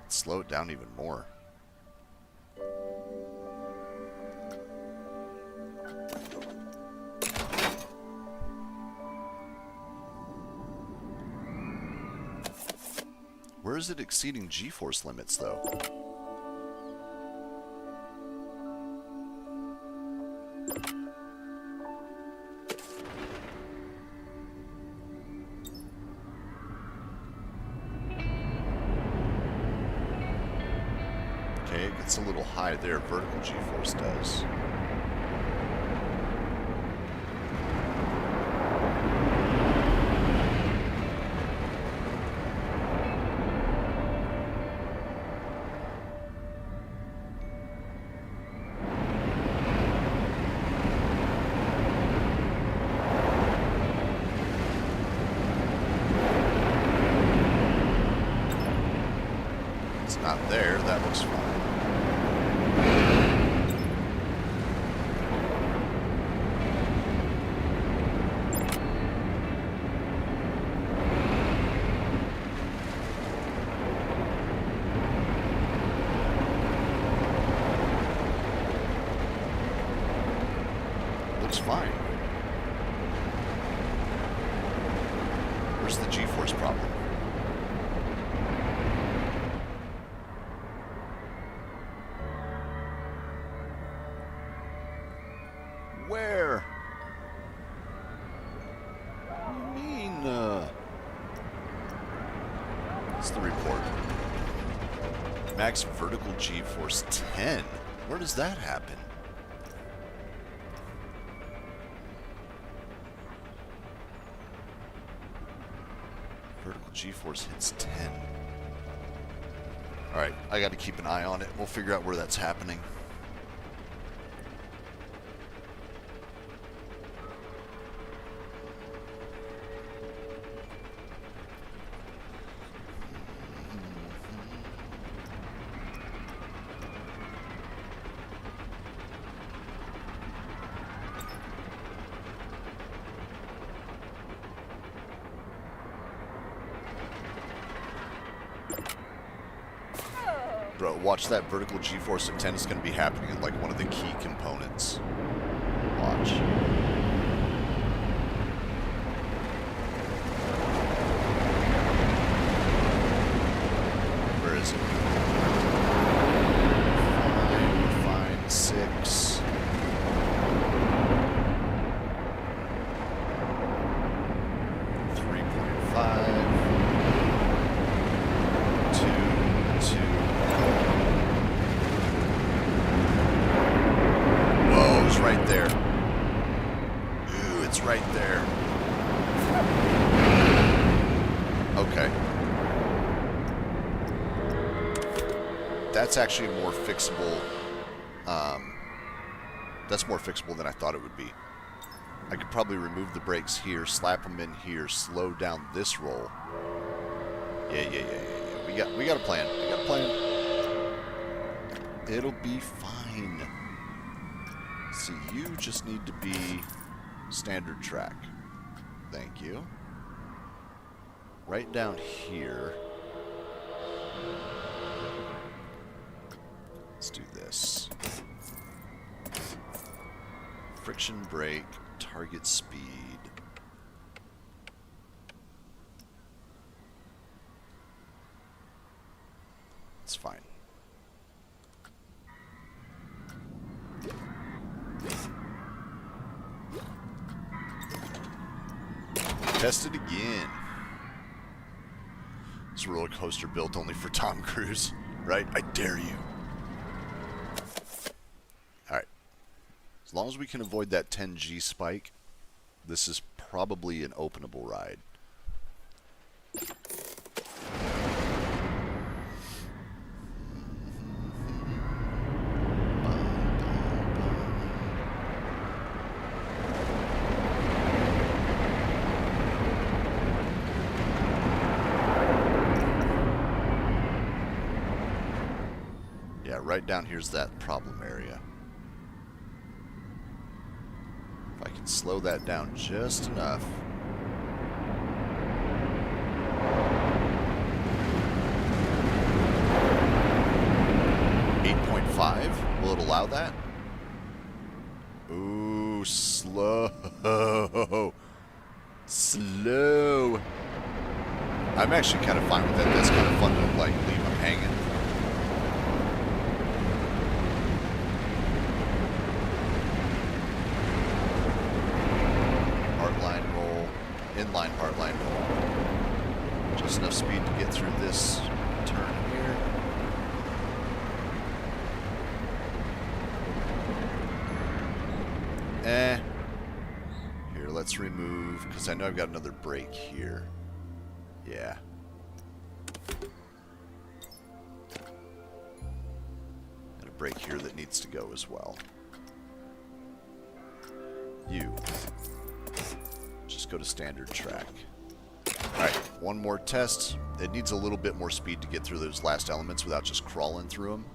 Slow it down even more. Where is it exceeding G-force limits, though? Okay, it gets a little high there. Vertical G-force does. Not there, that looks fine. Looks fine. Where's the G-force problem? Where? What do you mean, What's the report? Max vertical G-force 10. Where does that happen? Vertical G-force hits 10. Alright, I got to keep an eye on it. We'll figure out where that's happening. Bro, watch that vertical G-force of 10 is going to be happening in like one of the key components. Watch. Where is it? Fine, 6. Right there. Ooh, it's right there. Okay. That's actually more fixable. That's more fixable than I thought it would be. I could probably remove the brakes here, slap them in here, slow down this roll. Yeah. We got a plan. We got a plan. It'll be fine. See, you just need to be standard track. Thank you. Right down here. Let's do this. Friction brake, target speed. It's fine. Test it again. It's a roller coaster built only for Tom Cruise, right? I dare you. Alright. As long as we can avoid that 10G spike, this is probably an openable ride. Right down here's that problem area. If I can slow that down just enough. Will it allow that? Ooh, slow. Slow. I'm actually kind of fine with that. That's kind of fun to like leave them hanging. Inline hardline roll. Just enough speed to get through this turn here. Here, let's remove, because I know I've got another brake here. Yeah. And a brake here that needs to go as well. You. Just go to standard track. Alright, one more test. It needs a little bit more speed to get through those last elements without just crawling through them.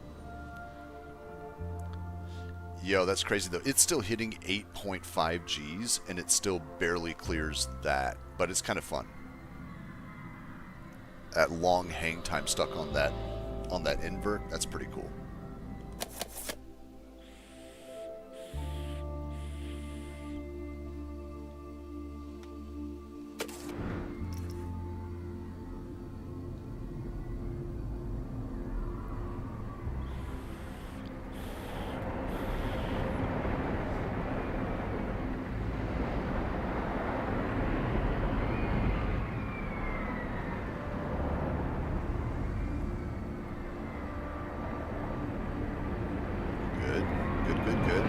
Yo, that's crazy though. It's still hitting 8.5 Gs and it still barely clears that, but it's kind of fun. That long hang time stuck on that invert, that's pretty cool. Good.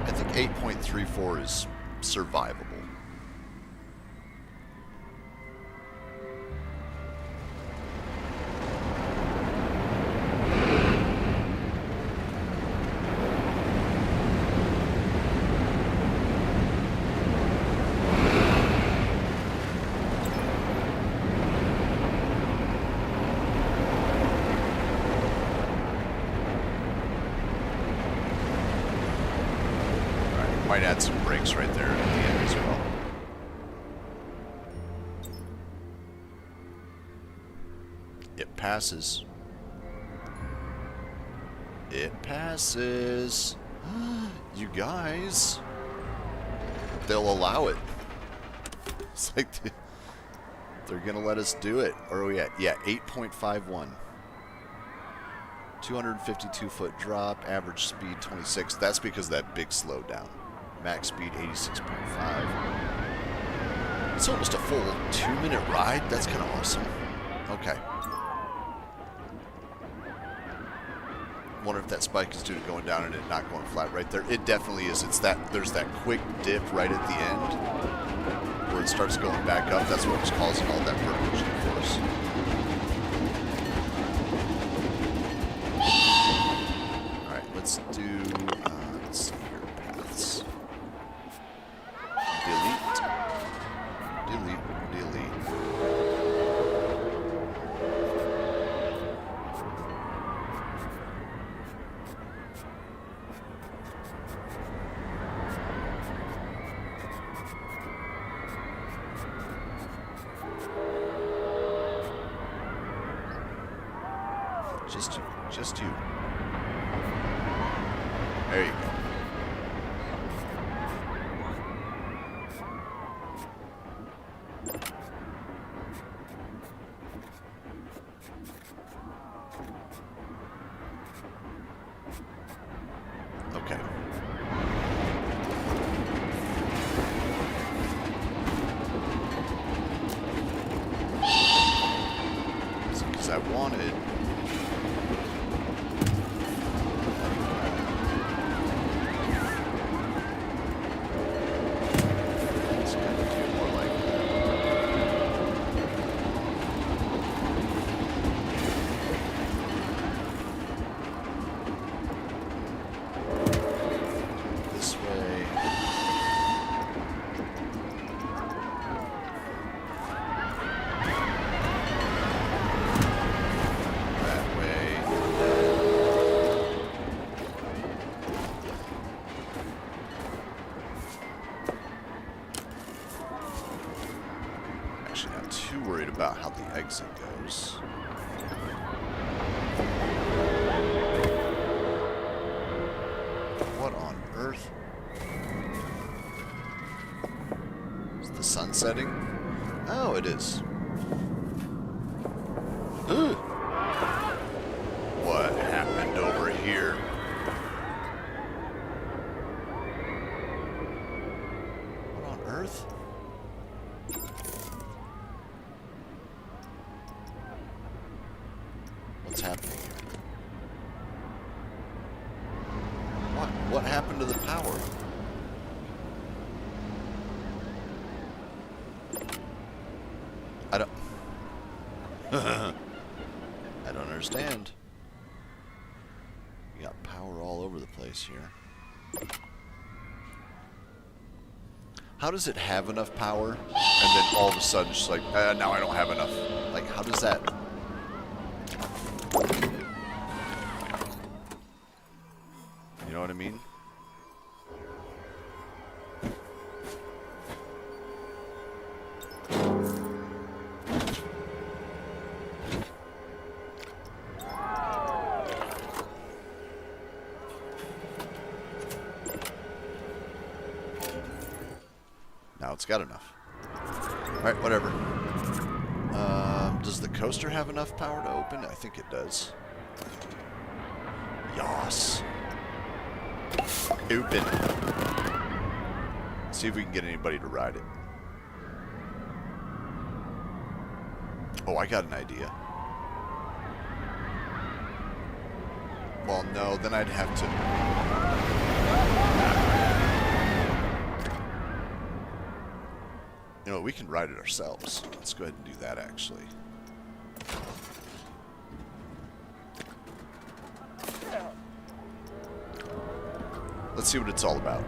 I think 8.34 is survivable. Might add some brakes right there at the end as well. It passes. It passes. You guys. They'll allow it. It's like they're going to let us do it. Or are we at? Yeah, 8.51. 252-foot drop. Average speed 26. That's because of that big slowdown. Max speed 86.5. It's almost a full 2-minute ride. That's kind of awesome. Okay. Wonder if that spike is due to going down and it not going flat right there. It definitely is. It's that there's that quick dip right at the end where it starts going back up. That's what's causing all that vertical G-force. All right, let's do. Let's see here, paths. Delete. Delete. Delete. Just you. There you go. Okay. Because I wanted... about how the exit goes. What on earth? Is the sun setting? Oh, it is. Ugh. What happened over here? What on earth? What's happening here? What happened to the power? I don't... I don't understand. You got power all over the place here. How does it have enough power? And then all of a sudden it's like, now I don't have enough. Like, how does that... You know what I mean? Now it's got enough. Alright, whatever. Does the coaster have enough power to open? I think it does. Yas. Open. See if we can get anybody to ride it. Oh, I got an idea. Well, no, then I'd have to... You know, we can ride it ourselves. Let's go ahead and do that, actually. Let's see what it's all about.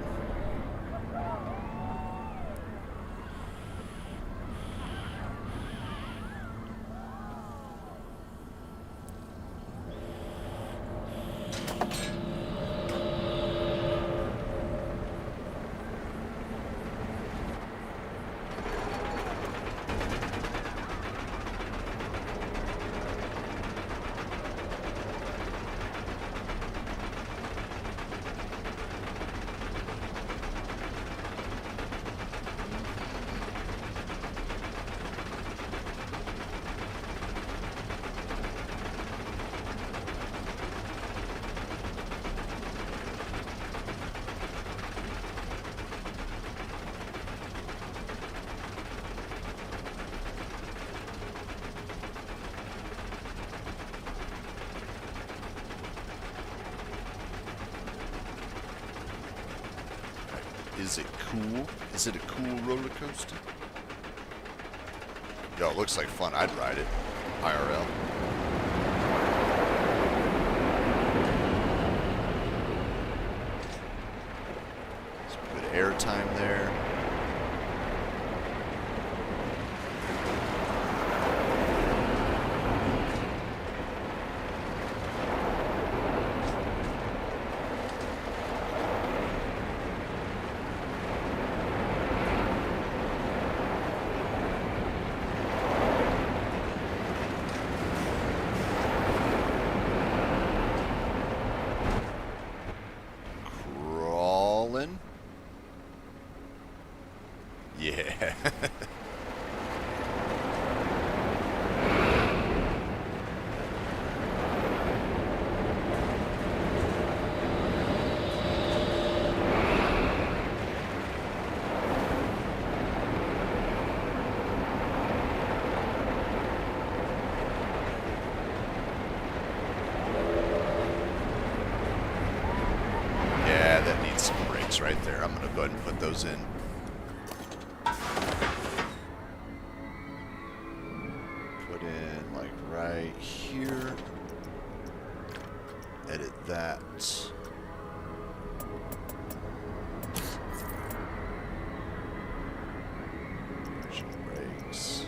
Is it cool? Is it a cool roller coaster? Yo, it looks like fun. I'd ride it. IRL. Some good air time there. Yeah. Yeah, that needs some brakes right there. I'm going to go ahead and put those in. Right here. Edit that. Brakes.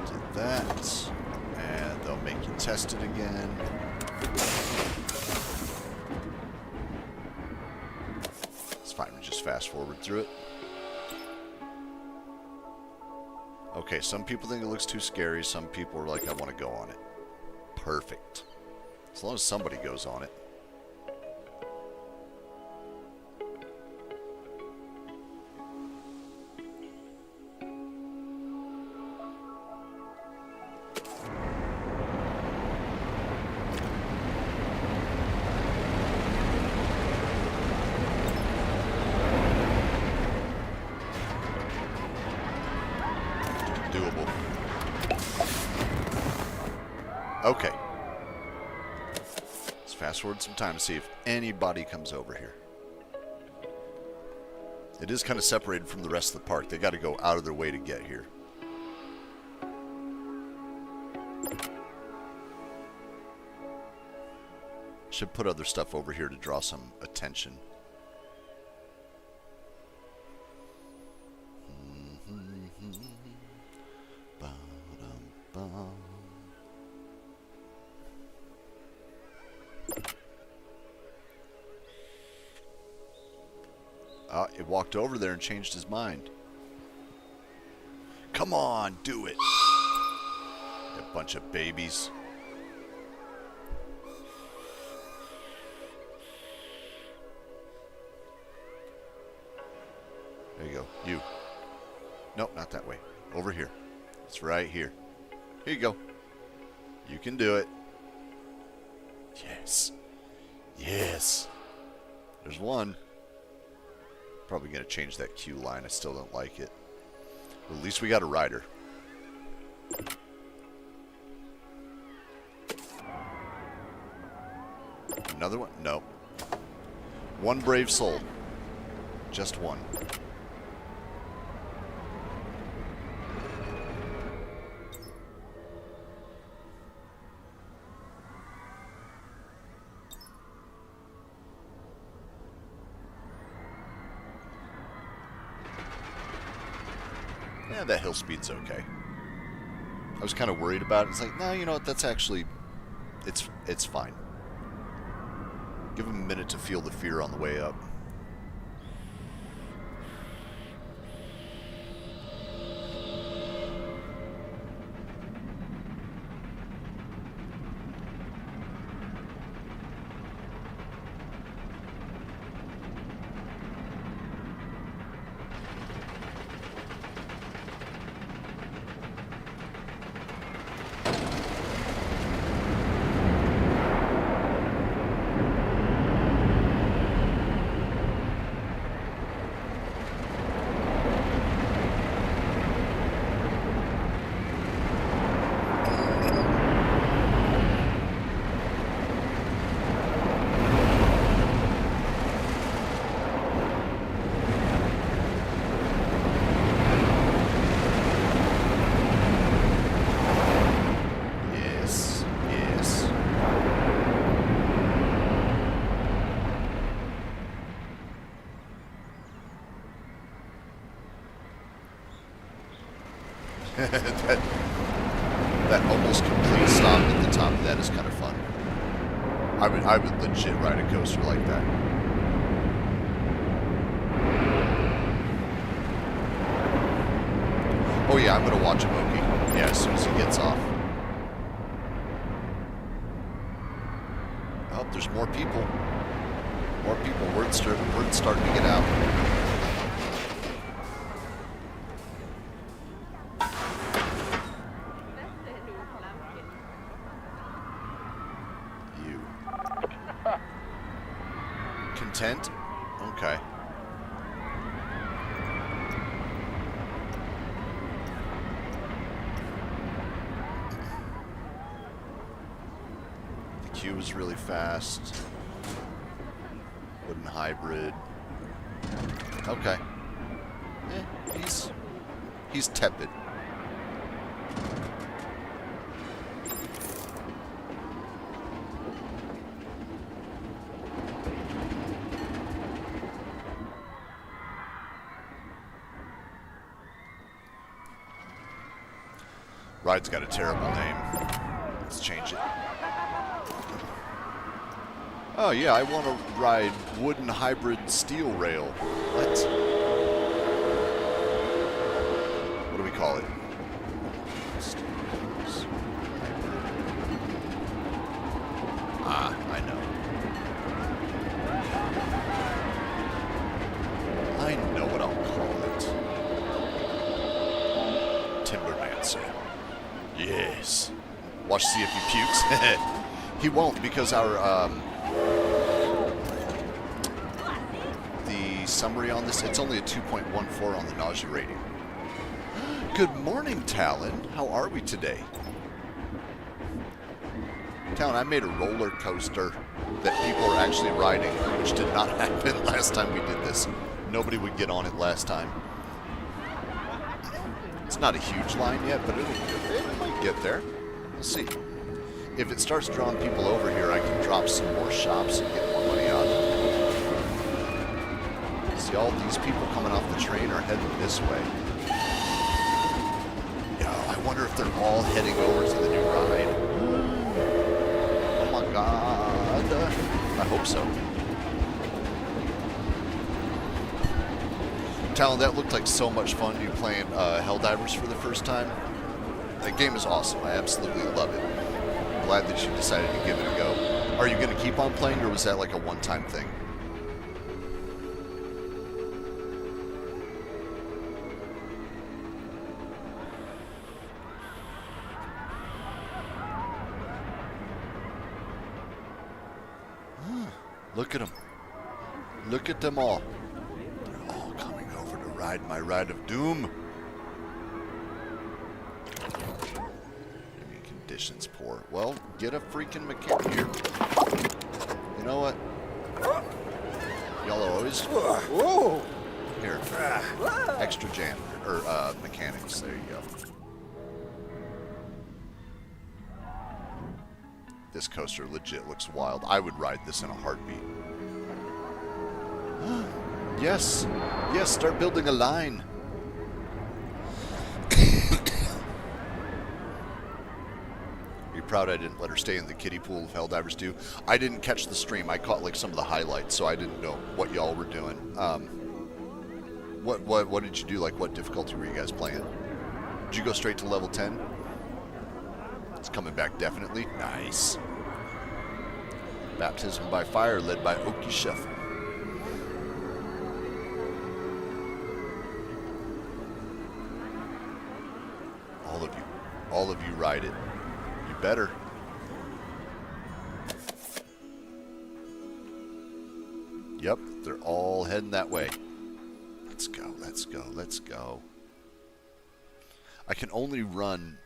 Did that. And they'll make you test it again. Fine, we just fast forward through it. Okay, some people think it looks too scary. Some people are like, I want to go on it. Perfect. As long as somebody goes on it. Doable. Okay. Let's fast forward some time to see if anybody comes over here. It is kind of separated from the rest of the park. They got to go out of their way to get here. Should put other stuff over here to draw some attention. It walked over there and changed his mind. Come on, do it. A bunch of babies. There you go. You. Nope, not that way. Over here. It's right here. Here you go. You can do it. Yes. Yes. There's one. Probably going to change that queue line. I still don't like it. But at least we got a rider. Another one? Nope. One brave soul. Just one. Yeah, that hill speed's okay. I was kind of worried about it. It's like, no, you know what? That's actually, it's fine. Give him a minute to feel the fear on the way up. that almost complete stop at the top of that is kind of fun. I would legit ride a coaster like that. Oh yeah, I'm gonna watch him, Oki. Yeah, as soon as he gets off. Oh, there's more people. More people. Word's starting to get out. You. Content? Okay. The queue is really fast. Wooden hybrid. Okay. He's tepid. Ride's got a terrible name. Let's change it. Oh yeah, I want to ride wooden hybrid steel rail. What? What do we call it? Ah, I know. I know what I'll call it. Timbermancer. Yes. Watch, see if he pukes. He won't, because our the summary on this, it's only a 2.14 on the nausea rating. Good morning, Talon. How are we today? Talon, I made a roller coaster that people are actually riding, which did not happen last time we did this. Nobody would get on it last time. It's not a huge line yet, but it might get there. We'll see. If it starts drawing people over here, I can drop some more shops and get more money out of them. See, all these people coming off the train are heading this way. Yeah, I wonder if they're all heading over to the new ride. Oh my god. I hope so. Talon, that looked like so much fun, you playing Helldivers for the first time. That game is awesome. I absolutely love it. I'm glad that you decided to give it a go. Are you going to keep on playing, or was that like a one-time thing? Look at them. Look at them all. They're all coming over to ride my ride of doom. Conditions poor. Well, get a freaking mechanic here. You know what? Y'all are always... Whoa. Here. Extra jam. Or, mechanics. There you go. This coaster legit looks wild. I would ride this in a heartbeat. Yes. Yes, start building a line. Are you proud I didn't let her stay in the kiddie pool of Helldivers 2? I didn't catch the stream. I caught like some of the highlights, so I didn't know what y'all were doing. What did you do? Like, what difficulty were you guys playing? Did you go straight to level 10? It's coming back definitely. Nice. Baptism by fire led by Oki Shuffle. All of you ride it. You better. Yep, they're all heading that way. Let's go, let's go, let's go. I can only run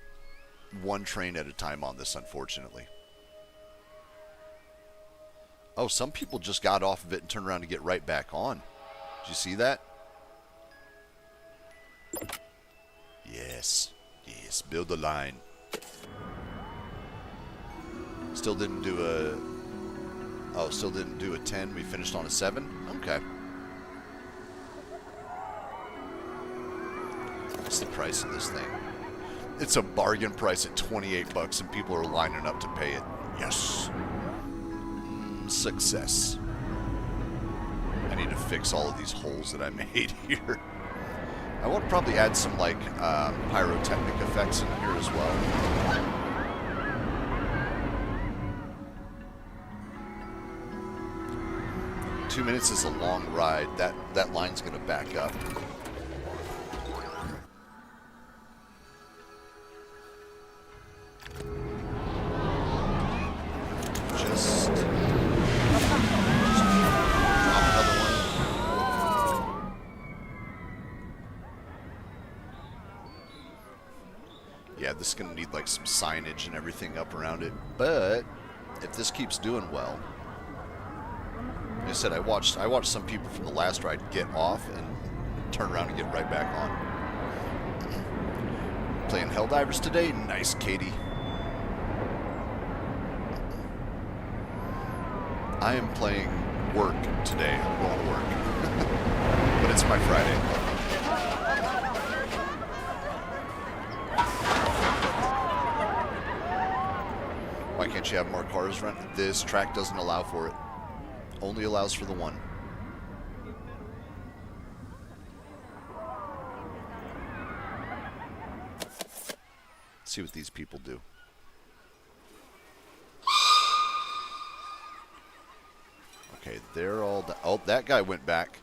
one train at a time on this, unfortunately. Oh, some people just got off of it and turned around to get right back on. Did you see that? Yes. Yes, build a line. Still didn't do a... Oh, still didn't do a 10. We finished on a 7? Okay. What's the price of this thing? It's a bargain price at 28 bucks and people are lining up to pay it. Yes. Success. I need to fix all of these holes that I made here. I want to probably add some like pyrotechnic effects in here as well. 2 minutes is a long ride. That line's going to back up. Just drop another one. Yeah, this is going to need like some signage and everything up around it. But if this keeps doing well, like I said, I watched some people from the last ride get off and turn around and get right back on. Playing Helldivers today? Nice, Katie. I am playing work today. I'm going to work. But it's my Friday. Why can't you have more cars run? This track doesn't allow for it. Only allows for the one. Let's see what these people do. Okay, they're all... Oh, that guy went back.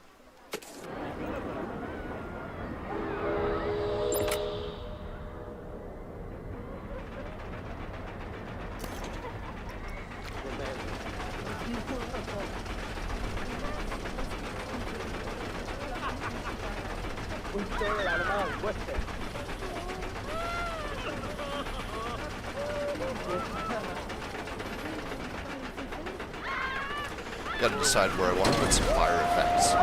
Gotta decide where I want to put some fire effects.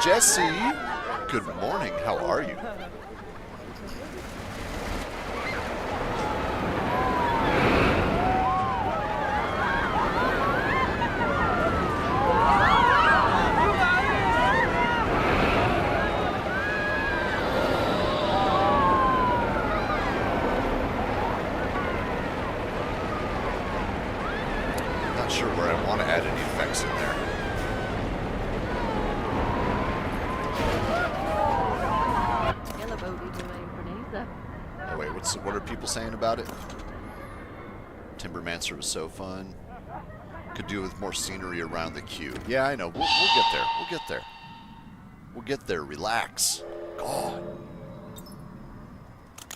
Jesse, good morning. How are you? Not sure where I want to add any effects in there. Oh wait, what are people saying about it? Timbermancer was so fun. Could do with more scenery around the queue. Yeah, I know. We'll get there. We'll get there. We'll get there. Relax. God.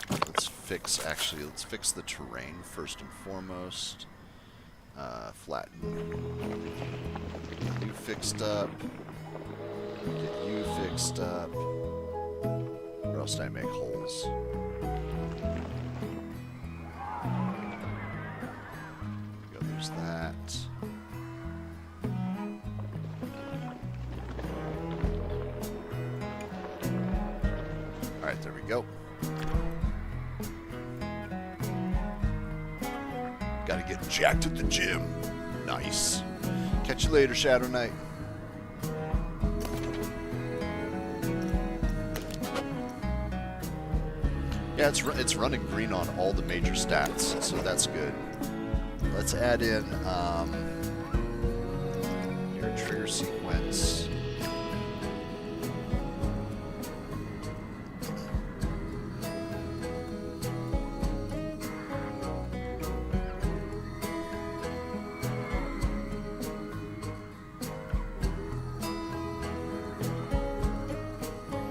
Let's fix the terrain first and foremost. Flatten. Get you fixed up. Get you fixed up. Or else I make holes. There's that. Alright, there we go. Gotta get jacked at the gym. Nice. Catch you later, Shadow Knight. Yeah, it's running green on all the major stats, so that's good. Let's add in your trigger sequence.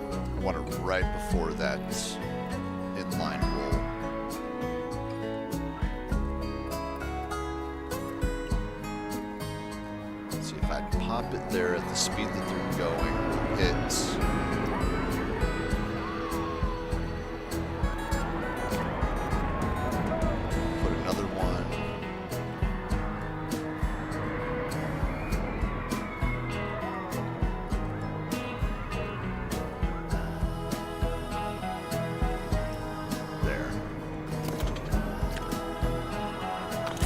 I want it right before that inline roll. Pop it up there at the speed that they're going will hit. Put another one. There.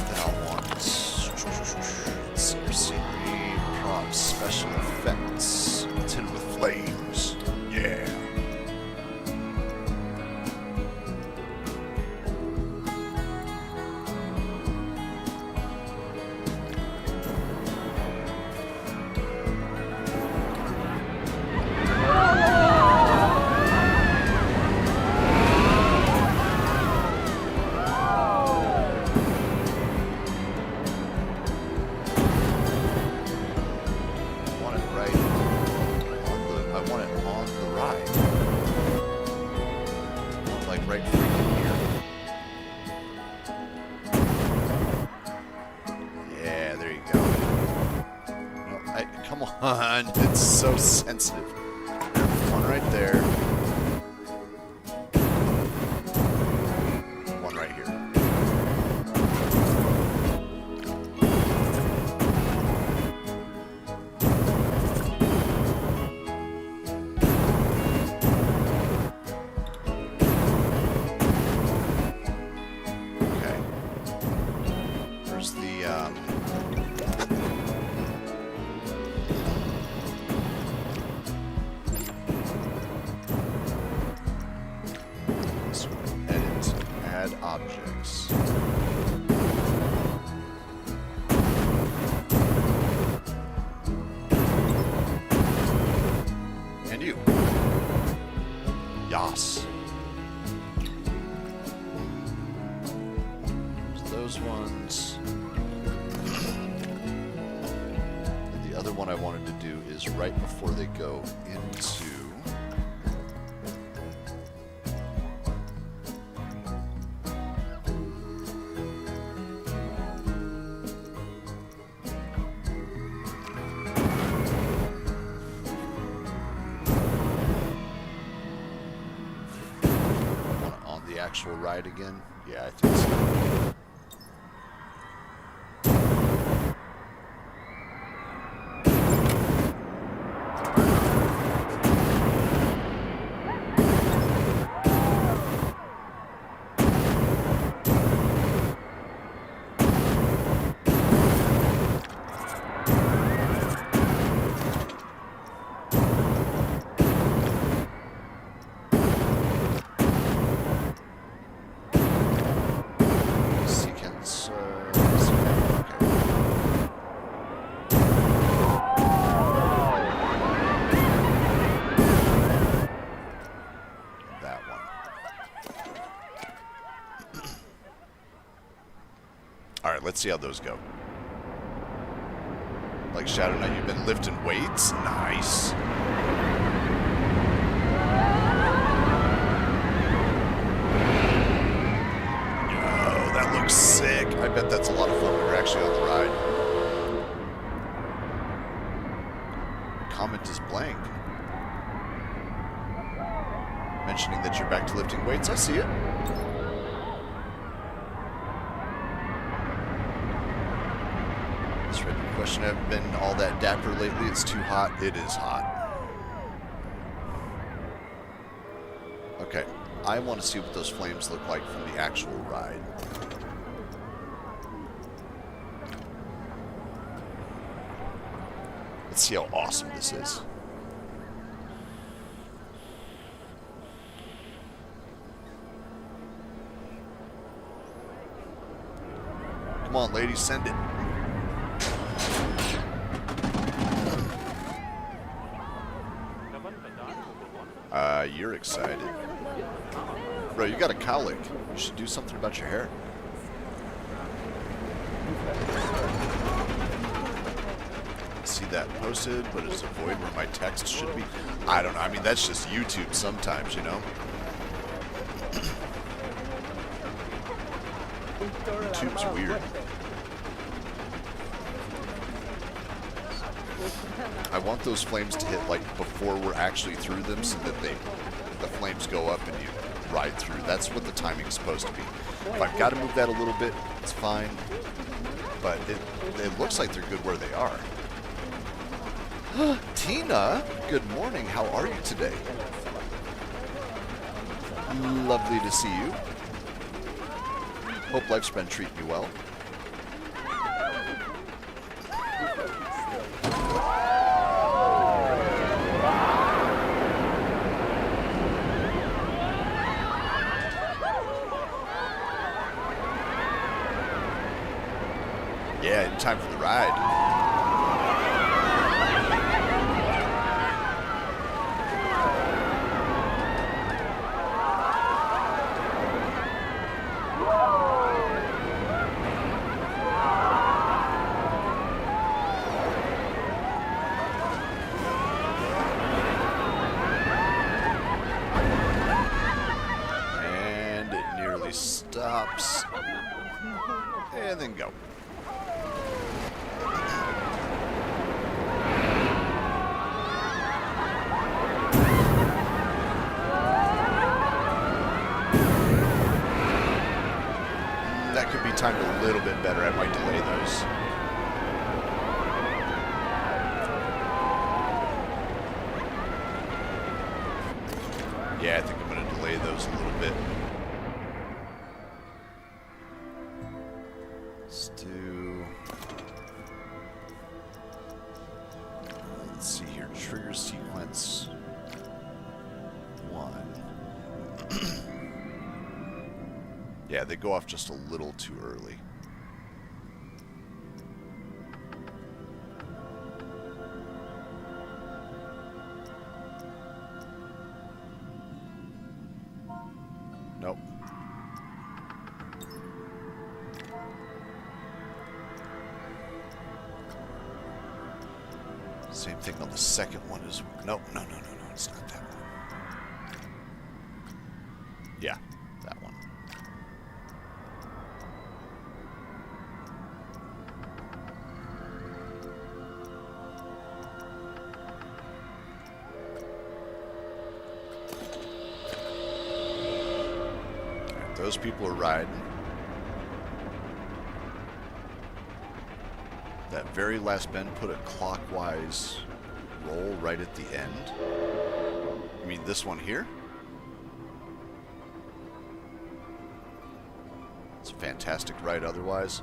Then I'll want scenery, props, special effects, tinted with flames. Yeah. It's so sensitive. One right there. One right here. Okay. Where's the objects. And you. Yas. Those ones. And the other one I wanted to do is right before they go into actual ride again? Yeah, I think so. Alright, let's see how those go. Like Shadow Knight, you've been lifting weights? Nice. Oh, that looks sick. I bet that's a lot of fun when you're actually on the ride. Comment is blank. Mentioning that you're back to lifting weights. I see it. Question, I haven't been all that dapper lately. It's too hot. It is hot. Okay, I want to see what those flames look like from the actual ride. Let's see how awesome this is. Come on, ladies, send it. You're excited. Bro, you got a cowlick. You should do something about your hair. See that posted, but it's a void where my text should be. I don't know. I mean, that's just YouTube sometimes, you know? YouTube's weird. I want those flames to hit like before we're actually through them, so that the flames go up and you ride through. That's what the timing's supposed to be. If I've got to move that a little bit, it's fine. But it looks like they're good where they are. Tina, good morning. How are you today? Lovely to see you. Hope life's been treating you well. Yeah, in time for the ride. And it nearly stops. And then go. That could be timed a little bit better. I might delay those. Yeah, I think I'm going to delay those a little bit. Let's do... Let's see here. Trigger sequence 1. Yeah, they go off just a little too early. Nope. Same thing on the second one as well. Nope, no, it's not that one. Yeah, that one. Those people are riding. That very last bend put a clockwise roll right at the end. You mean this one here? It's a fantastic ride otherwise.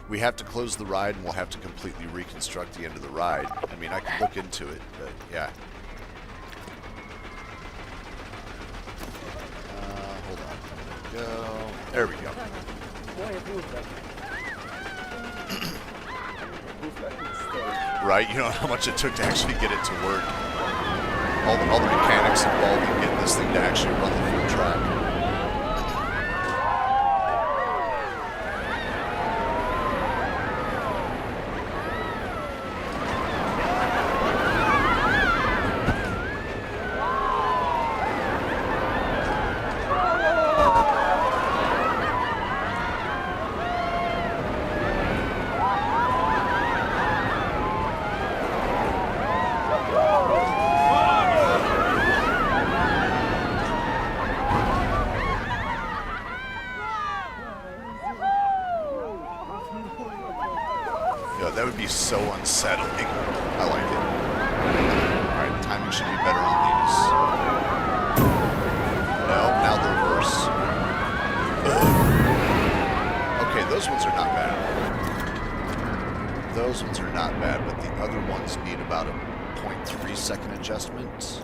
We have to close the ride and we'll have to completely reconstruct the end of the ride. I mean, I could look into it, but yeah. Hold on. Go. There we go. Right, you know how much it took to actually get it to work. All the mechanics involved in getting this thing to actually run the full track. That would be so unsettling. I like it. Alright, timing should be better on these. No, now the reverse. Okay, those ones are not bad. Those ones are not bad, but the other ones need about a 0.3 second adjustment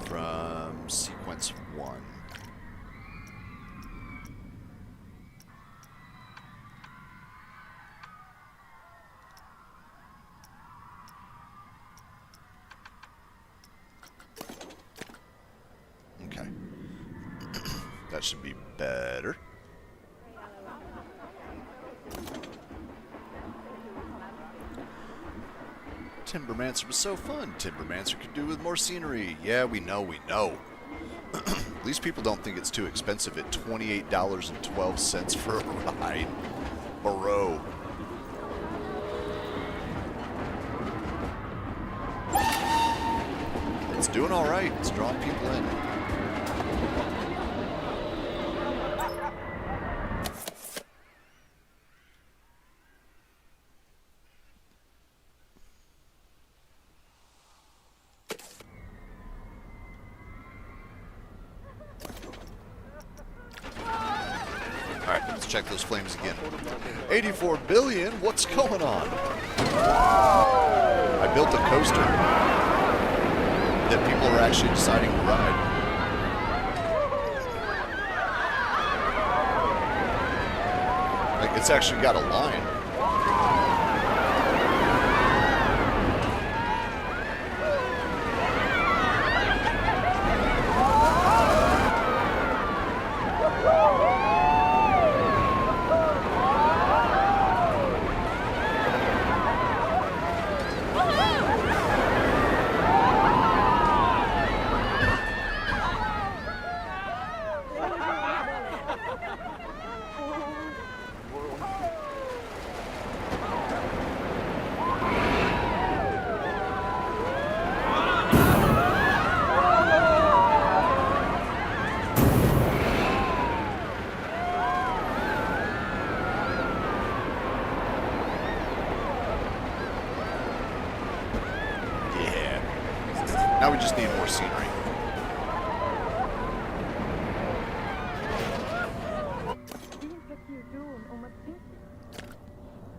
from sequence 1. That should be better. Timbermancer was so fun. Timbermancer could do with more scenery. Yeah, we know. At least people don't think it's too expensive at $28.12 for a ride. Bro. It's doing all right. It's drawing people in. Alright, let's check those flames again. 84 billion? What's going on? I built a coaster that people are actually deciding to ride. Like, it's actually got a line. Now we just need more scenery.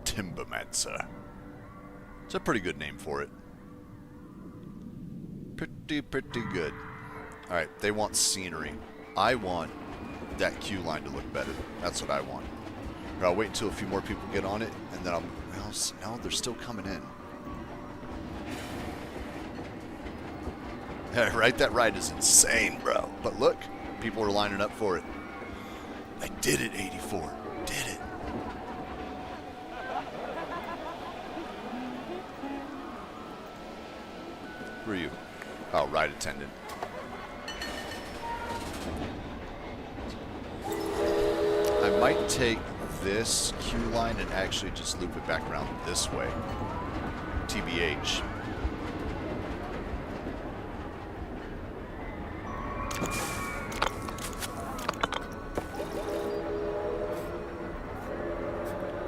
Timbermancer. It's a pretty good name for it. Pretty good. Alright, they want scenery. I want that queue line to look better. That's what I want. But I'll wait until a few more people get on it, and then I'll... No, they're still coming in. Right? That ride is insane, bro. But look, people are lining up for it. I did it, 84. Did it. Who are you? Oh, ride attendant. I might take this queue line and actually just loop it back around this way. TBH.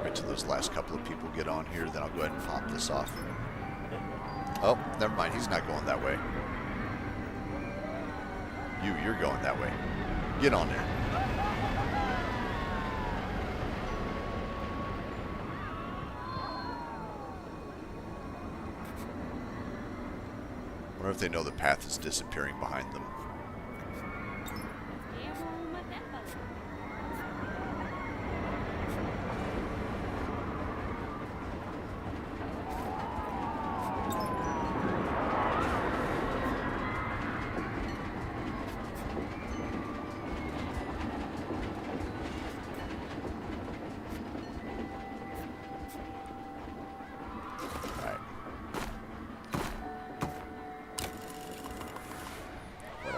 Wait till those last couple of people get on here, then I'll go ahead and pop this off. Oh, never mind. He's not going that way. You're going that way. Get on there. I wonder if they know the path is disappearing behind them.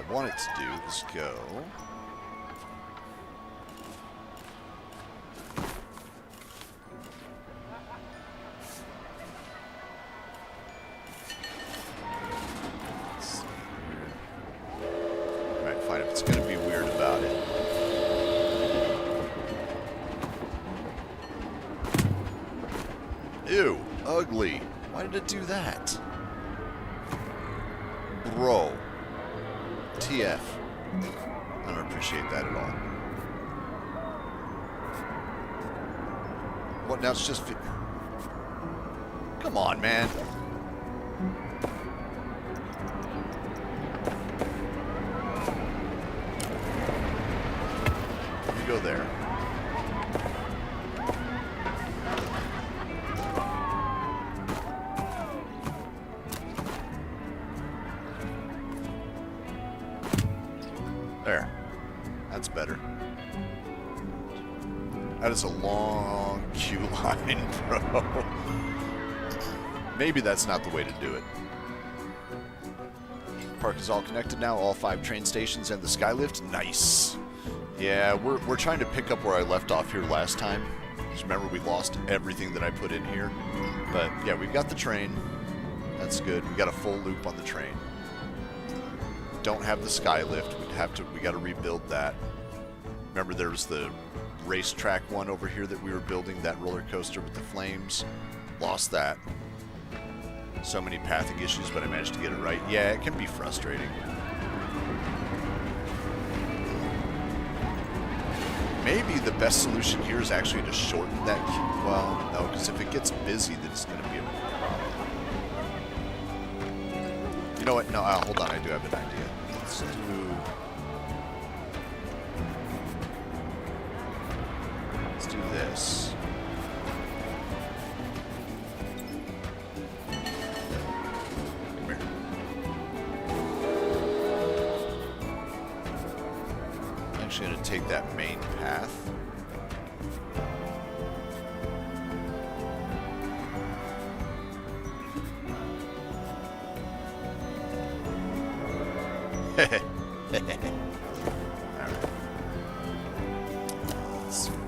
Want it to do is go alright, fine, if it's gonna be weird about it. Ew, ugly. Why did it do that? Bro. TF. I don't appreciate that at all. What now? It's just... Come on, man. You go there. There. That's better. That is a long queue line, bro. Maybe that's not the way to do it. Park is all connected now, all 5 train stations and the Skylift. Nice. Yeah, we're trying to pick up where I left off here last time. Just remember we lost everything that I put in here. But yeah, we've got the train. That's good. We got a full loop on the train. don't have the Skylift. We got to rebuild that. Remember, there was the racetrack one over here that we were building, that roller coaster with the flames. Lost that. So many pathing issues, but I managed to get it right. Yeah, it can be frustrating. Maybe the best solution here is actually to shorten that queue. Well, no, because if it gets busy, then it's going to be a problem. You know what? No, hold on. I do have an idea. Let's do this. Come here. I'm actually going to take that main path.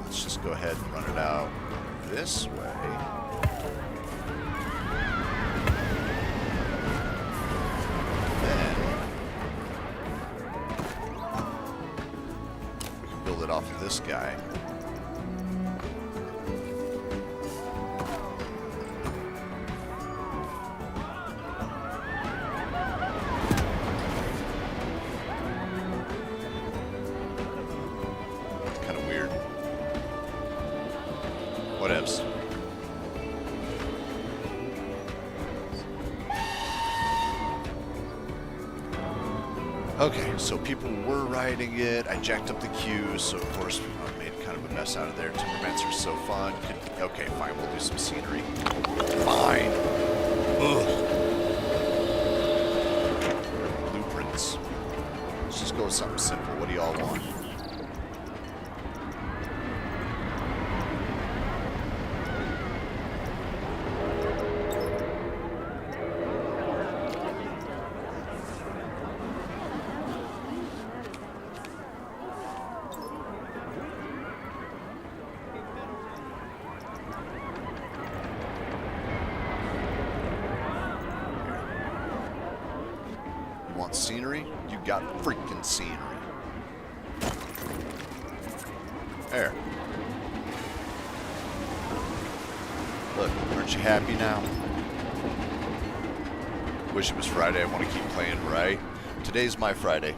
Let's just go ahead and run it out this way. Then we can build it off of this guy. Whatevs. Okay, so people were riding it. I jacked up the queues, so of course I made kind of a mess out of there. Timbermancer's so fun. Okay, fine, we'll do some scenery. Fine. Ugh. Blueprints. Let's just go with something simple. What do y'all want? Want scenery? You got freaking scenery. There. Look, aren't you happy now? Wish it was Friday. I want to keep playing, right? Today's my Friday.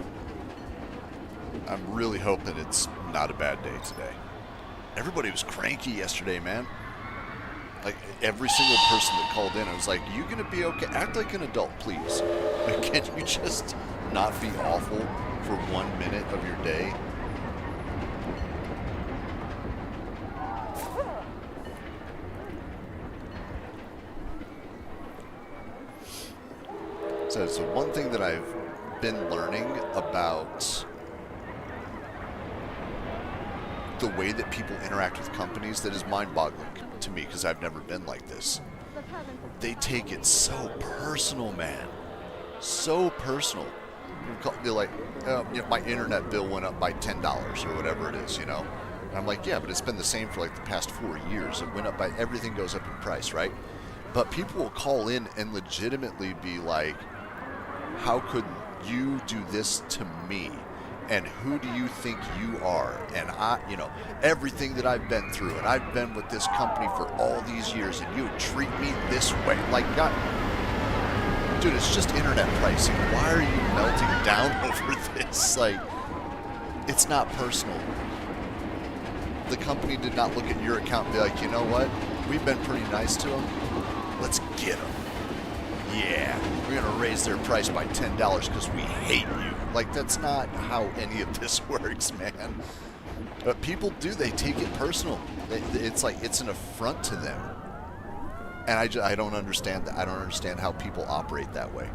I'm really hoping it's not a bad day today. Everybody was cranky yesterday, man. Like, every single person that called in, I was like, you gonna be okay? Act like an adult, please. Like, can't you just not be awful for 1 minute of your day? So one thing that I've been learning about the way that people interact with companies that is mind-boggling to me, because I've never been like this. They take it so personal, man. So personal. They're like, my internet bill went up by $10 or whatever it is, And I'm like, yeah, but it's been the same for like the past 4 years. It went up by, everything goes up in price, right? But people will call in and legitimately be like, how could you do this to me? And who do you think you are? And everything that I've been through, and I've been with this company for all these years, and you treat me this way. Like, God, dude, it's just internet pricing. Why are you melting down over this? Like, it's not personal. The company did not look at your account and be like, you know what? We've been pretty nice to them. Let's get them. Yeah, we're going to raise their price by $10 because we hate you. Like, that's not how any of this works, man. But people do. They take it personal. It's like it's an affront to them. And I don't understand that. I don't understand how people operate that way.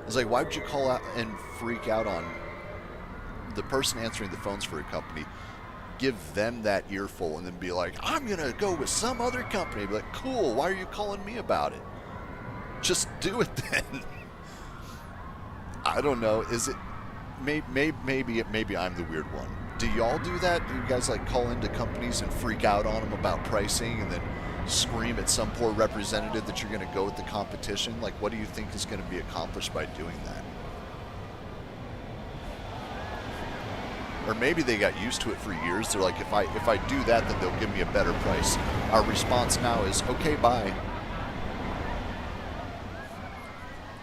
It's like, why would you call out and freak out on the person answering the phones for a company? Give them that earful and then be like, I'm going to go with some other company. Be like, cool, why are you calling me about it? Just do it then. I don't know. Is it maybe I'm the weird one? Do y'all do that? Do you guys like call into companies and freak out on them about pricing and then scream at some poor representative that you're going to go with the competition? Like, what do you think is going to be accomplished by doing that? Or maybe they got used to it for years. They're like, if I do that, then they'll give me a better price. Our response now is, okay, bye.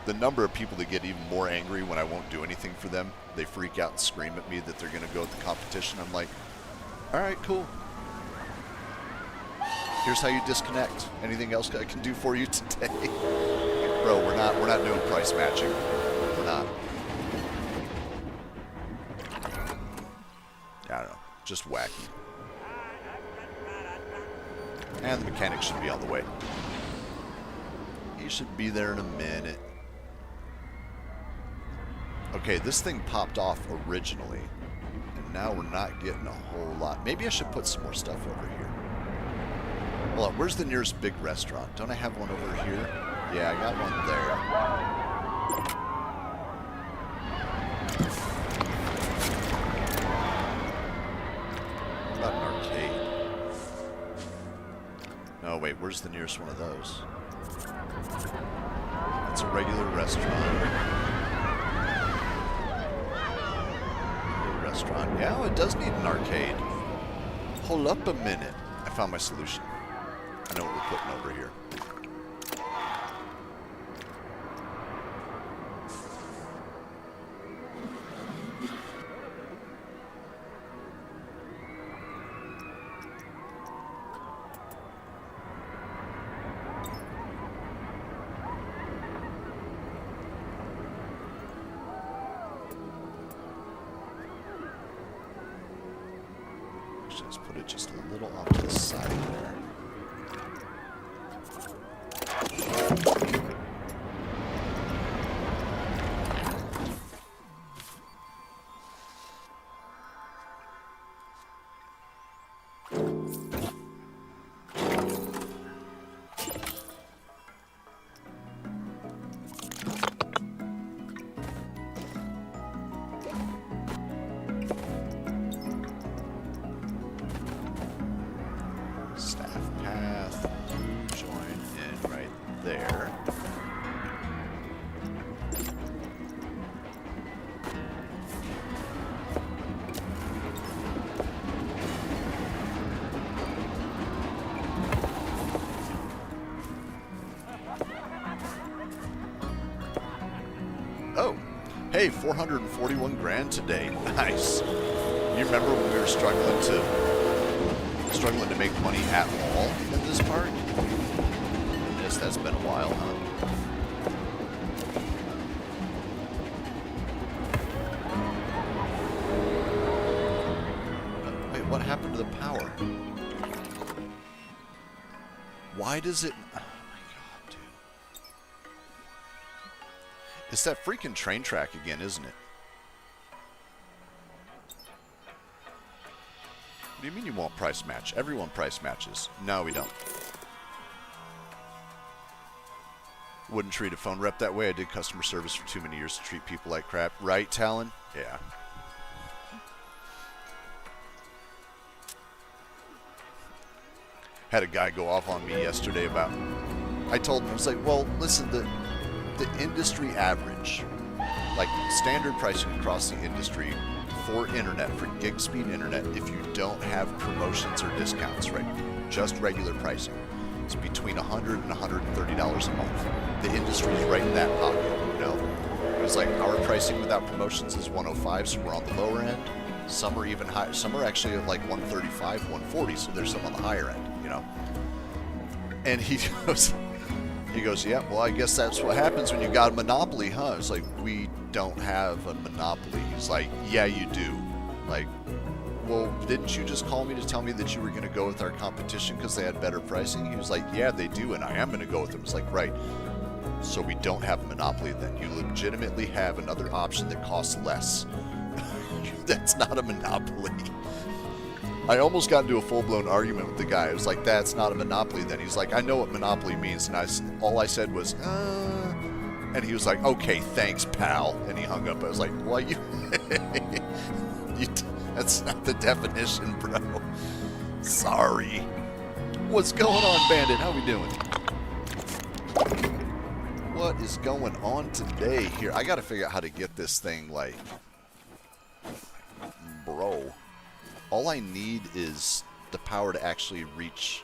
The number of people that get even more angry when I won't do anything for them, they freak out and scream at me that they're going to go with the competition. I'm like, all right, cool. Here's how you disconnect. Anything else I can do for you today? Bro, we're not doing price matching. We're not. I don't know. Just wacky. And the mechanic should be on the way. He should be there in a minute. Okay, this thing popped off originally, and now we're not getting a whole lot. Maybe I should put some more stuff over here. Hold on, where's the nearest big restaurant? Don't I have one over here? Yeah, I got one there. What about an arcade? No, wait, where's the nearest one of those? That's a regular restaurant. Yeah, it does need an arcade. Hold up a minute. I found my solution. I know what we're putting over here. Just put it just a little off to the side there. Oh, hey, 441 grand today. Nice. You remember when we were struggling to make money at all in this park? Yes, that's been a while, huh? Wait, what happened to the power? Why does it... Oh my god, dude. It's that freaking train track again, isn't it? What do you mean you won't price match? Everyone price matches. No, we don't. Wouldn't treat a phone rep that way. I did customer service for too many years to treat people like crap. Right, Talon? Yeah. Had a guy go off on me yesterday about... I told him, I was like, well, listen, the industry average, like standard pricing across the industry for internet, for gig speed internet, if you don't have promotions or discounts, right, just regular pricing, it's between $100 and $130 a month. The industry's right in that pocket, you know. It was like our pricing without promotions is $105, so we're on the lower end. Some are even higher. Some are actually at like $135, $140, so there's some on the higher end, you know. And he goes, yeah, well, I guess that's what happens when you got a monopoly, huh? It's like, we don't have a monopoly. He's like, yeah, you do. Like, well, didn't you just call me to tell me that you were going to go with our competition because they had better pricing? He was like, yeah, they do, and I am going to go with them. It's like, right. So we don't have a monopoly then. You legitimately have another option that costs less. That's not a monopoly. I almost got into a full-blown argument with the guy. I was like, that's not a monopoly then. He's like, I know what monopoly means. And all I said was, and he was like, okay, thanks, pal. And he hung up. I was like, well, that's not the definition, bro. Sorry. What's going on, Bandit? How we doing? What is going on today here? I got to figure out how to get this thing, like, bro. All I need is the power to actually reach.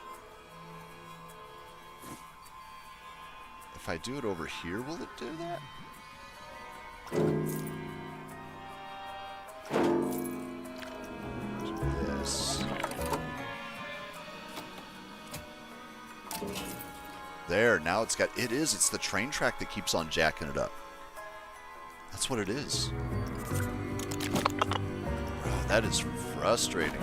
If I do it over here, will it do that? Do this. There, now it's got, it's the train track that keeps on jacking it up. That's what it is. Oh, that is frustrating.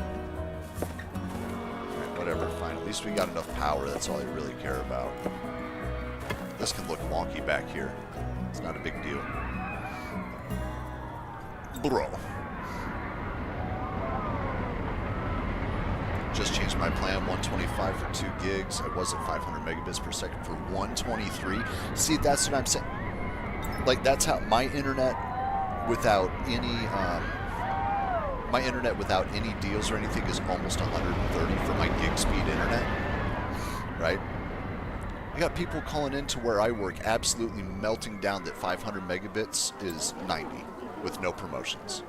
Alright, whatever, fine. At least we got enough power, that's all I really care about. This can look wonky back here. It's not a big deal. Bro. Just changed my plan, 125 for 2 gigs. I was at 500 megabits per second for 123. See, that's what I'm saying. Like, that's how my internet without any deals or anything is almost 130 for my gig speed internet, right? I got people calling in to where I work absolutely melting down that 500 megabits is 90 with no promotions.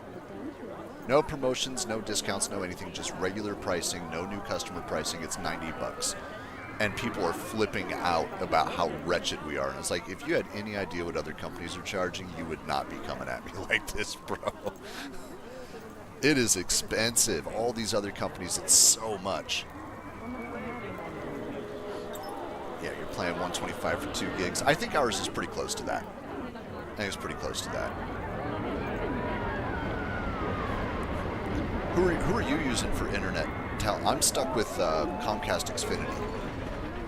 No promotions, no discounts, no anything, just regular pricing, no new customer pricing. It's $90. And people are flipping out about how wretched we are. And it's like, if you had any idea what other companies are charging, you would not be coming at me like this, bro. It is expensive. All these other companies, it's so much. Yeah, you're playing 125 for 2 gigs. I think ours is pretty close to that. I think it's pretty close to that. Who are you using for internet? I'm stuck with Comcast Xfinity.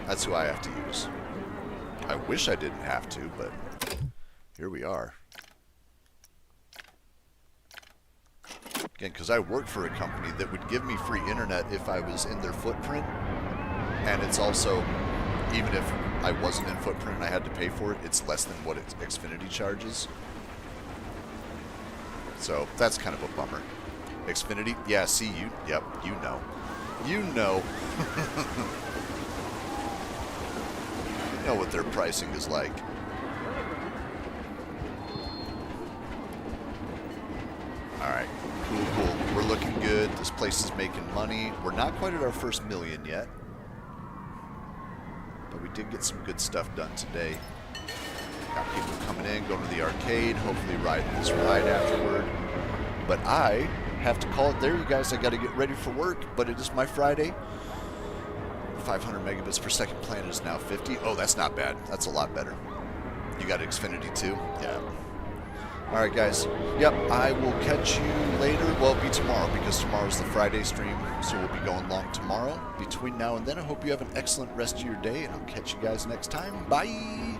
That's who I have to use. I wish I didn't have to, but here we are. Again, because I work for a company that would give me free internet if I was in their footprint. And it's also, even if I wasn't in footprint and I had to pay for it, it's less than what Xfinity charges. So that's kind of a bummer. Xfinity? Yeah, see, you know. You know. You know what their pricing is like. Alright, cool. We're looking good. This place is making money. We're not quite at our first million yet. But we did get some good stuff done today. Got people coming in, going to the arcade, hopefully riding this ride afterward. But I have to call it there, you guys. I got to get ready for work, but it is my Friday. 500 megabits per second plan is now 50. Oh, that's not bad. That's a lot better. You got Xfinity too? Yeah. All right, guys. Yep, I will catch you later. Well, it'll be tomorrow because tomorrow's the Friday stream, so we'll be going long tomorrow. Between now and then, I hope you have an excellent rest of your day, and I'll catch you guys next time. Bye!